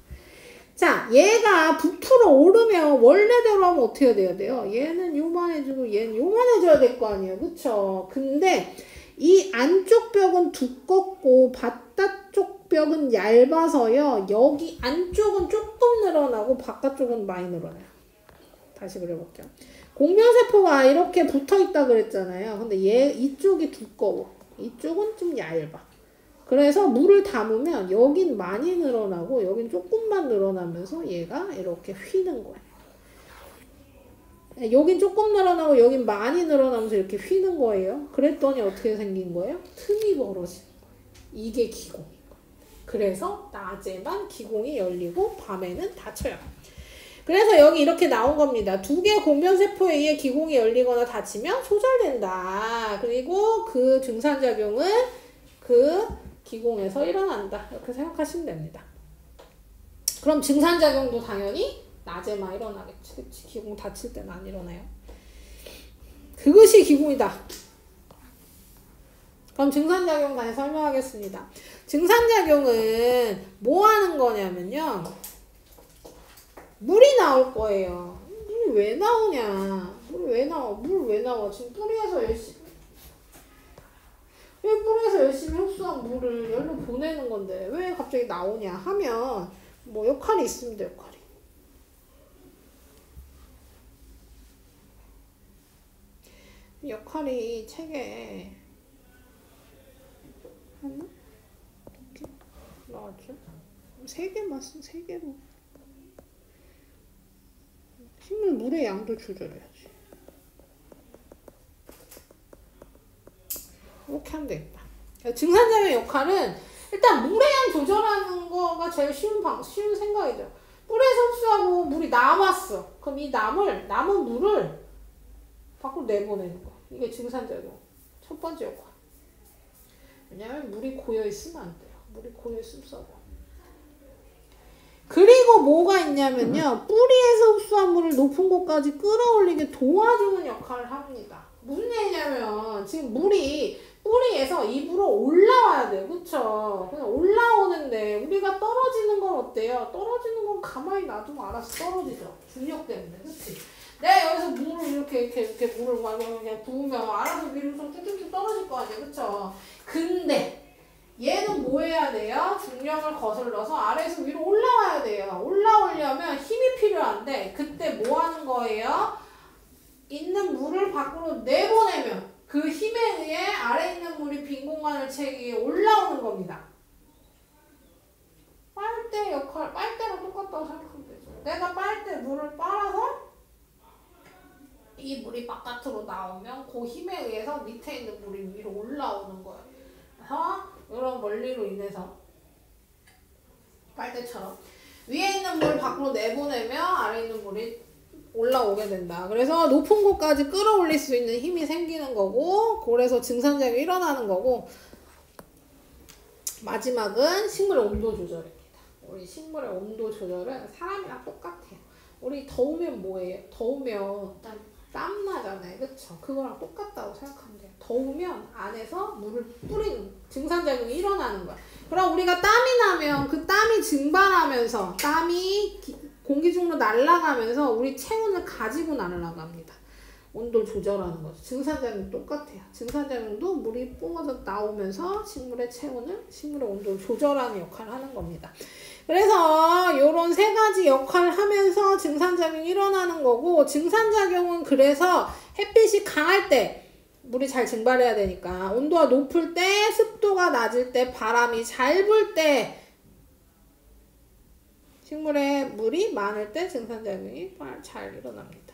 S1: 자, 얘가 부풀어 오르면 원래대로 하면 어떻게 돼야 돼요? 얘는 요만해지고 얘는 요만해져야 될 거 아니에요. 그쵸? 근데 이 안쪽 벽은 두껍고 바깥쪽 벽은 얇아서요. 여기 안쪽은 조금 늘어나고 바깥쪽은 많이 늘어나요. 다시 그려볼게요. 공변세포가 이렇게 붙어있다 그랬잖아요. 근데 이쪽이 두꺼워. 이쪽은 좀 얇아. 그래서 물을 담으면 여긴 많이 늘어나고 여긴 조금만 늘어나면서 얘가 이렇게 휘는 거예요. 여긴 조금 늘어나고 여긴 많이 늘어나면서 이렇게 휘는 거예요. 그랬더니 어떻게 생긴 거예요? 틈이 벌어지는 거예요. 이게 기공인 거예요. 그래서 낮에만 기공이 열리고 밤에는 닫혀요. 그래서 여기 이렇게 나온 겁니다. 두 개의 공변세포에 의해 기공이 열리거나 닫히면 소절된다. 그리고 그 증산작용은 그 기공에서 일어난다. 이렇게 생각하시면 됩니다. 그럼 증산작용도 당연히 낮에만 일어나겠지. 그치? 기공 닫힐 때는 안 일어나요. 그것이 기공이다. 그럼 증산작용 다시 설명하겠습니다. 증산작용은 뭐 하는 거냐면요. 물이 나올 거예요. 물이 왜 나오냐? 물이 왜 나와? 물 왜 나와? 지금 뿌리에서 열심히 흡수한 물을 열로 보내는 건데 왜 갑자기 나오냐 하면 뭐 역할이 있습니다. 역할이 책에 하나? 이렇게 나왔죠? 3개만 쓴 3개로 식물 물의 양도 조절해야지. 이렇게 하면 되겠다. 증산작용의 역할은 일단 물의 양 조절하는 거가 제일 쉬운 생각이죠. 뿌리에서 흡수하고 물이 남았어. 그럼 이 남은 물을 밖으로 내보내는 거야. 이게 증산작용 첫 번째 역할. 왜냐면 물이 고여있으면 안 돼요. 물이 고여있으면 썩어. 그리고 뭐가 있냐면요. 뿌리에서 흡수한 물을 높은 곳까지 끌어올리게 도와주는 역할을 합니다. 무슨 얘기냐면 지금 물이 뿌리에서 입으로 올라와야 돼요. 그쵸? 그냥 올라오는데 우리가 떨어지는 건 어때요? 떨어지는 건 가만히 놔두면 알아서 떨어지죠. 중력 때문에. 그치? 내가 여기서 물을 이렇게 물을 막 이렇게 부으면 알아서 위로 좀 쭉쭉쭉 떨어질 거 아니에요. 그쵸? 근데 얘는 뭐 해야 돼요? 중력을 거슬러서 아래에서 위로 올라와야 돼요. 올라오려면 힘이 필요한데 그때 뭐 하는 거예요? 있는 물을 밖으로 내보내면 그 힘에 의해 아래에 있는 물이 빈 공간을 채기 위해 올라오는 겁니다. 빨대 역할, 빨대랑 똑같다고 생각하면 되죠. 내가 빨대 물을 빨아서 이 물이 바깥으로 나오면 그 힘에 의해서 밑에 있는 물이 위로 올라오는 거예요. 그래서 이런 원리로 인해서 빨대처럼 위에 있는 물을 밖으로 내보내면 아래에 있는 물이 올라오게 된다. 그래서 높은 곳까지 끌어올릴 수 있는 힘이 생기는 거고, 그래서 증산작용이 일어나는 거고, 마지막은 식물의 온도 조절입니다. 우리 식물의 온도 조절은 사람이랑 똑같아요. 우리 더우면 뭐예요? 더우면 땀 나잖아요. 그쵸? 그거랑 똑같다고 생각하면 돼요. 더우면 안에서 물을 뿌리는 증산작용이 일어나는 거야. 그럼 우리가 땀이 나면 그 땀이 증발하면서 땀이 공기 중으로 날아가면서 우리 체온을 가지고 날아갑니다. 온도를 조절하는 거죠. 증산작용 똑같아요. 증산작용도 물이 뿜어져 나오면서 식물의 체온을, 식물의 온도를 조절하는 역할을 하는 겁니다. 그래서 요런 3가지 역할을 하면서 증산작용이 일어나는 거고, 증산작용은 그래서 햇빛이 강할 때 물이 잘 증발해야 되니까 온도가 높을 때, 습도가 낮을 때, 바람이 잘 불 때, 식물에 물이 많을 때 증산작용이 잘 일어납니다.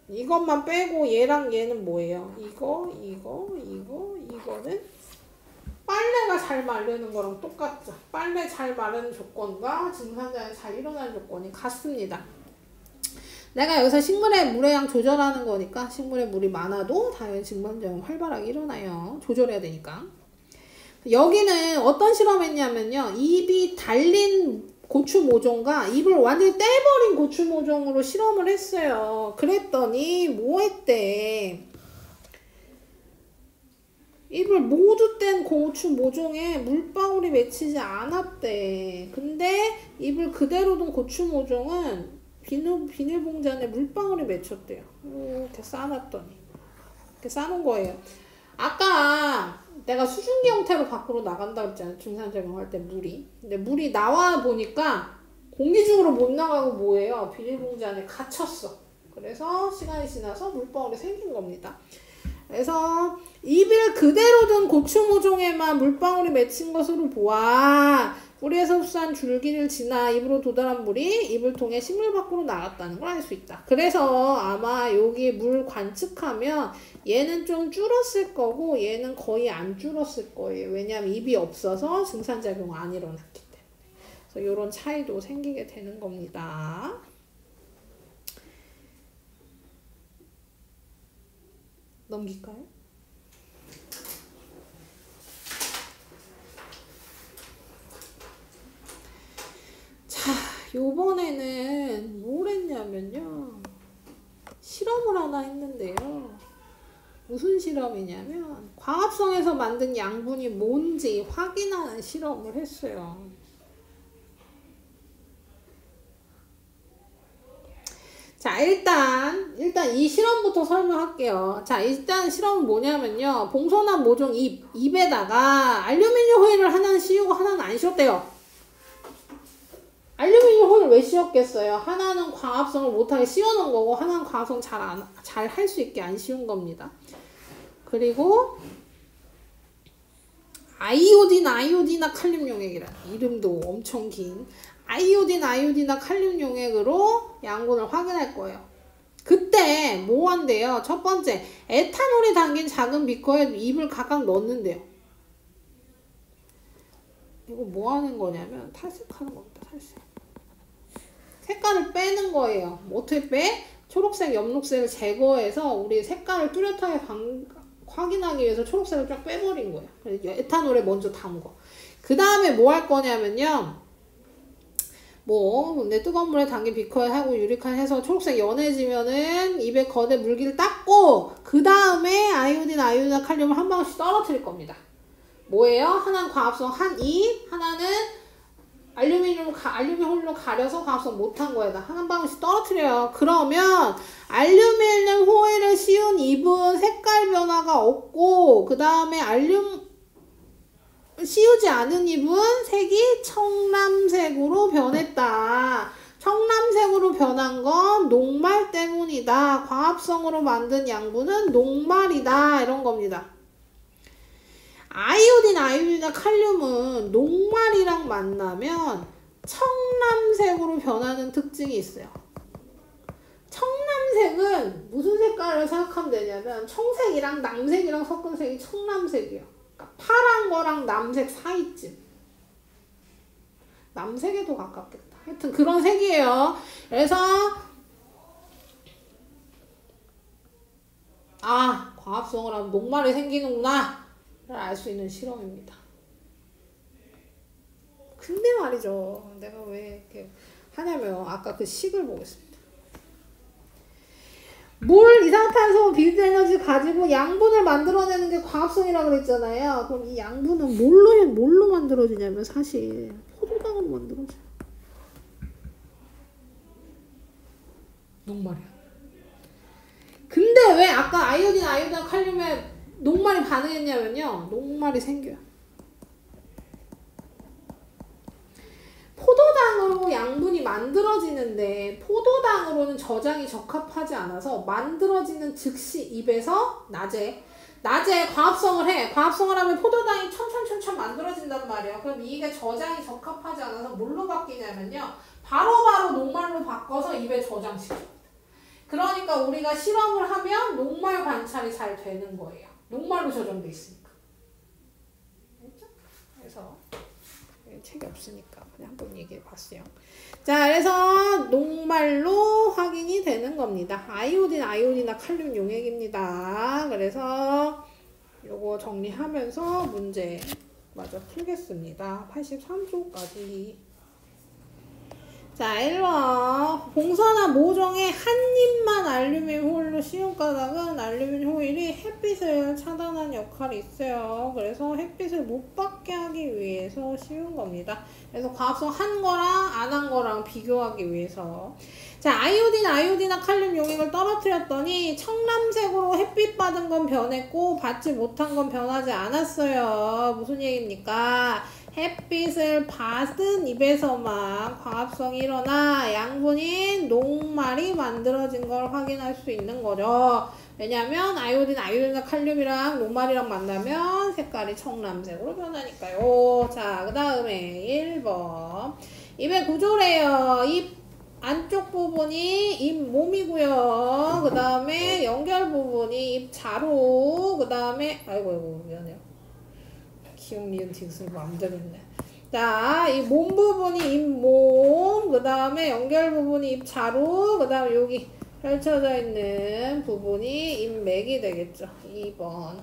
S1: 이것만 빼고 얘랑 얘는 뭐예요? 이거는 빨래가 잘 마르는 거랑 똑같죠. 빨래 잘 마르는 조건과 증산작용이 잘 일어나는 조건이 같습니다. 내가 여기서 식물의 물의 양 조절하는 거니까 식물에 물이 많아도 당연히 증산작용 활발하게 일어나요. 조절해야 되니까. 여기는 어떤 실험했냐면요. 입이 달린 고추 모종과 입을 완전히 떼버린 고추 모종으로 실험을 했어요. 그랬더니 뭐 했대? 입을 모두 뗀 고추 모종에 물방울이 맺히지 않았대. 근데 입을 그대로 둔 고추 모종은 비닐봉지 안에 물방울이 맺혔대요. 이렇게 싸놨더니. 이렇게 싸놓은 거예요. 아까 내가 수증기 형태로 밖으로 나간다고 했잖아요. 증산작용할 때 물이. 근데 물이 나와 보니까 공기 중으로 못 나가고 뭐예요? 비닐봉지 안에 갇혔어. 그래서 시간이 지나서 물방울이 생긴 겁니다. 그래서 입을 그대로 둔 고추 모종에만 물방울이 맺힌 것으로 보아 뿌리에서 흡수한 줄기를 지나 입으로 도달한 물이 입을 통해 식물 밖으로 나갔다는 걸 알 수 있다. 그래서 아마 여기 물 관측하면 얘는 좀 줄었을 거고 얘는 거의 안 줄었을 거예요. 왜냐하면 입이 없어서 증산작용 안 일어났기 때문에. 그래서 이런 차이도 생기게 되는 겁니다. 넘길까요? 자, 요번에는 뭘 했냐면요. 실험을 하나 했는데요. 무슨 실험이냐면 광합성에서 만든 양분이 뭔지 확인하는 실험을 했어요. 자, 일단 이 실험부터 설명할게요. 자, 일단 실험은 뭐냐면요. 봉선한 모종 입에다가 알루미늄 호일을 하나는 씌우고 하나는 안 씌웠대요. 알루미늄 호일 왜 씌웠겠어요? 하나는 광합성을 못하게 씌워놓은 거고 하나는 광합성 잘 할 수 있게 안 씌운 겁니다. 그리고 아이오디나 칼륨 용액이라 이름도 엄청 긴 아이오디나 칼륨 용액으로 양분을 확인할 거예요. 그때 뭐 한대요? 첫 번째, 에탄올이 담긴 작은 비커에 입을 각각 넣는데요. 이거 뭐 하는 거냐면 탈색하는 겁니다. 탈색. 색깔을 빼는 거예요. 어떻게 빼? 초록색, 엽록색을 제거해서 우리 색깔을 뚜렷하게 확인하기 위해서 초록색을 쫙 빼버린 거예요. 그래서 에탄올에 먼저 담궈. 그 다음에 뭐 할 거냐면요. 근데 뜨거운 물에 담긴 비커에 하고 유리칸 해서 초록색 연해지면은 입에 거대 물기를 닦고 그 다음에 아이오디나 칼륨을 한 방울씩 떨어뜨릴 겁니다. 뭐예요? 하나는 광합성 하나는 알루미늄 홀로 가려서 광합성 못한 거에다 한 방울씩 떨어뜨려요. 그러면 알루미늄 호일을 씌운 입은 색깔 변화가 없고 그 다음에 씌우지 않은 입은 색이 청람색으로 변했다. 청람색으로 변한 건 녹말 때문이다. 광합성으로 만든 양분은 녹말이다. 이런 겁니다. 아이오디나 칼륨은 녹말이랑 만나면 청람색으로 변하는 특징이 있어요. 청람색은 무슨 색깔을 생각하면 되냐면 청색이랑 남색이랑 섞은 색이 청람색이에요. 그러니까 파란 거랑 남색 사이쯤. 남색에도 가깝겠다. 하여튼 그런 색이에요. 그래서 광합성을 하면 녹말이 생기는구나 알 수 있는 실험입니다. 근데 말이죠. 내가 왜 이렇게 하냐면 아까 그 식을 보겠습니다. 물, 이산화탄소, 비슷에너지 가지고 양분을 만들어내는 게 광합성이라고 그랬잖아요. 그럼 이 양분은 뭘로 만들어지냐면 사실 포도당으로 만들어져요. 녹말이야. 근데 왜 아까 아이오디나 칼륨에 녹말이 반응했냐면요. 녹말이 생겨요. 포도당으로 농말로 양분이 만들어지는데 포도당으로는 저장이 적합하지 않아서 만들어지는 즉시 입에서 낮에 과합성을 해. 과합성을 하면 포도당이 천천천천 만들어진단 말이야. 그럼 이게 저장이 적합하지 않아서 뭘로 바뀌냐면요. 바로바로 녹말로 바꿔서 입에 저장시켜요. 그러니까 우리가 실험을 하면 녹말 관찰이 잘 되는 거예요. 녹말로 저장돼 있으니까. 알겠죠? 그래서 책이 없으니까 그냥 한번 얘기해 봤어요. 자, 그래서 녹말로 확인이 되는 겁니다. 아이오딘이나 칼륨 용액입니다. 그래서 요거 정리하면서 문제 마저 풀겠습니다. 83조까지. 자, 1번. 봉선화 모종의 한 입만 알루미늄 호일로 씌운 까닭은 알루미늄 호일이 햇빛을 차단하는 역할이 있어요. 그래서 햇빛을 못 받게 하기 위해서 씌운 겁니다. 그래서 과합성 한 거랑 안 한 거랑 비교하기 위해서. 자, 아이오디나 칼륨 용액을 떨어뜨렸더니 청람색으로 햇빛 받은 건 변했고 받지 못한 건 변하지 않았어요. 무슨 얘기입니까? 햇빛을 받은 입에서만 과합성이 일어나 양분인 녹말이 만들어진 걸 확인할 수 있는 거죠. 왜냐면 아이오딘이나 칼륨이랑 녹말이랑 만나면 색깔이 청람색으로 변하니까요. 자, 그 다음에 1번. 입의 구조래요. 입 안쪽 부분이 잇몸이고요. 그 다음에 연결 부분이 입자루. 그 다음에 아이고 미안해요. 기억 니은 딕스를 마음대로 했네. 자, 이 몸 부분이 잇몸, 그 다음에 연결 부분이 입자루, 그 다음에 여기 펼쳐져 있는 부분이 입맥이 되겠죠. 2번.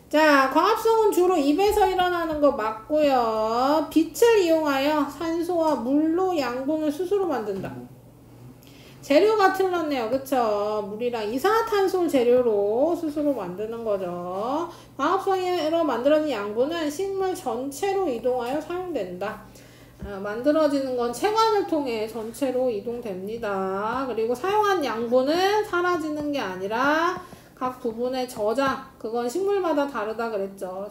S1: 자, 과합성은 주로 입에서 일어나는 거 맞고요. 빛을 이용하여 산소와 물로 양분을 스스로 만든다. 재료가 틀렸네요. 그쵸? 물이랑 이산화탄소를 재료로 스스로 만드는 거죠. 과합성으로 만들어진 양분은 식물 전체로 이동하여 사용된다. 만들어지는 건 체관을 통해 전체로 이동됩니다. 그리고 사용한 양분은 사라지는 게 아니라 각 부분의 저장, 그건 식물마다 다르다 그랬죠.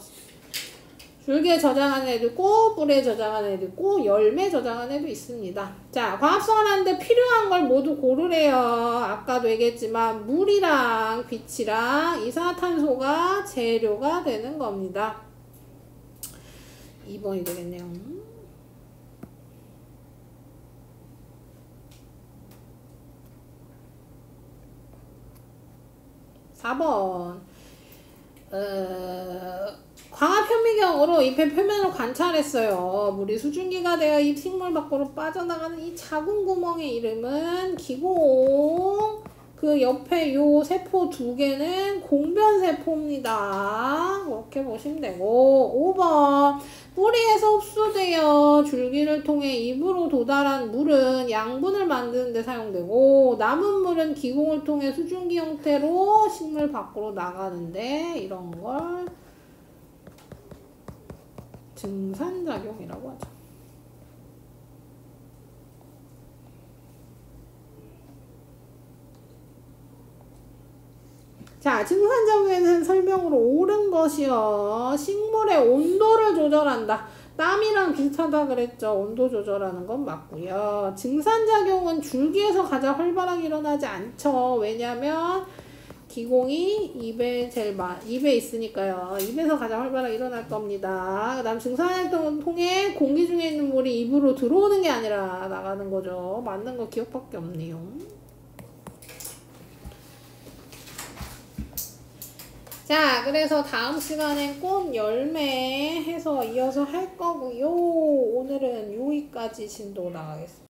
S1: 줄기에 저장하는 애도 있고 뿌리에 저장하는 애도 있고 열매에 저장하는 애도 있습니다. 자, 과합성을 하는데 필요한 걸 모두 고르래요. 아까도 얘기했지만 물이랑 빛이랑 이산화탄소가 재료가 되는 겁니다. 2번이 되겠네요. 4번. 광합 현미경으로 잎의 표면을 관찰했어요. 물이 수증기가 되어 잎 식물 밖으로 빠져나가는 이 작은 구멍의 이름은 기공. 그 옆에 요 세포 두 개는 공변세포입니다. 그렇게 보시면 되고. 5번. 뿌리에서 흡수되어 줄기를 통해 입으로 도달한 물은 양분을 만드는 데 사용되고, 남은 물은 기공을 통해 수증기 형태로 식물 밖으로 나가는데, 이런 걸 증산작용이라고 하죠. 자, 증산작용에는 설명으로 옳은 것이요. 식물의 온도를 조절한다. 땀이랑 비슷하다 그랬죠. 온도 조절하는 건 맞고요. 증산작용은 줄기에서 가장 활발하게 일어나지 않죠. 왜냐면 기공이 입에 있으니까요. 입에서 가장 활발하게 일어날 겁니다. 그 다음 증산활동을 통해 공기 중에 있는 물이 입으로 들어오는 게 아니라 나가는 거죠. 맞는 거 기억밖에 없네요. 자, 그래서 다음 시간엔 꽃 열매 해서 이어서 할 거고요. 오늘은 여기까지 진도 나가겠습니다.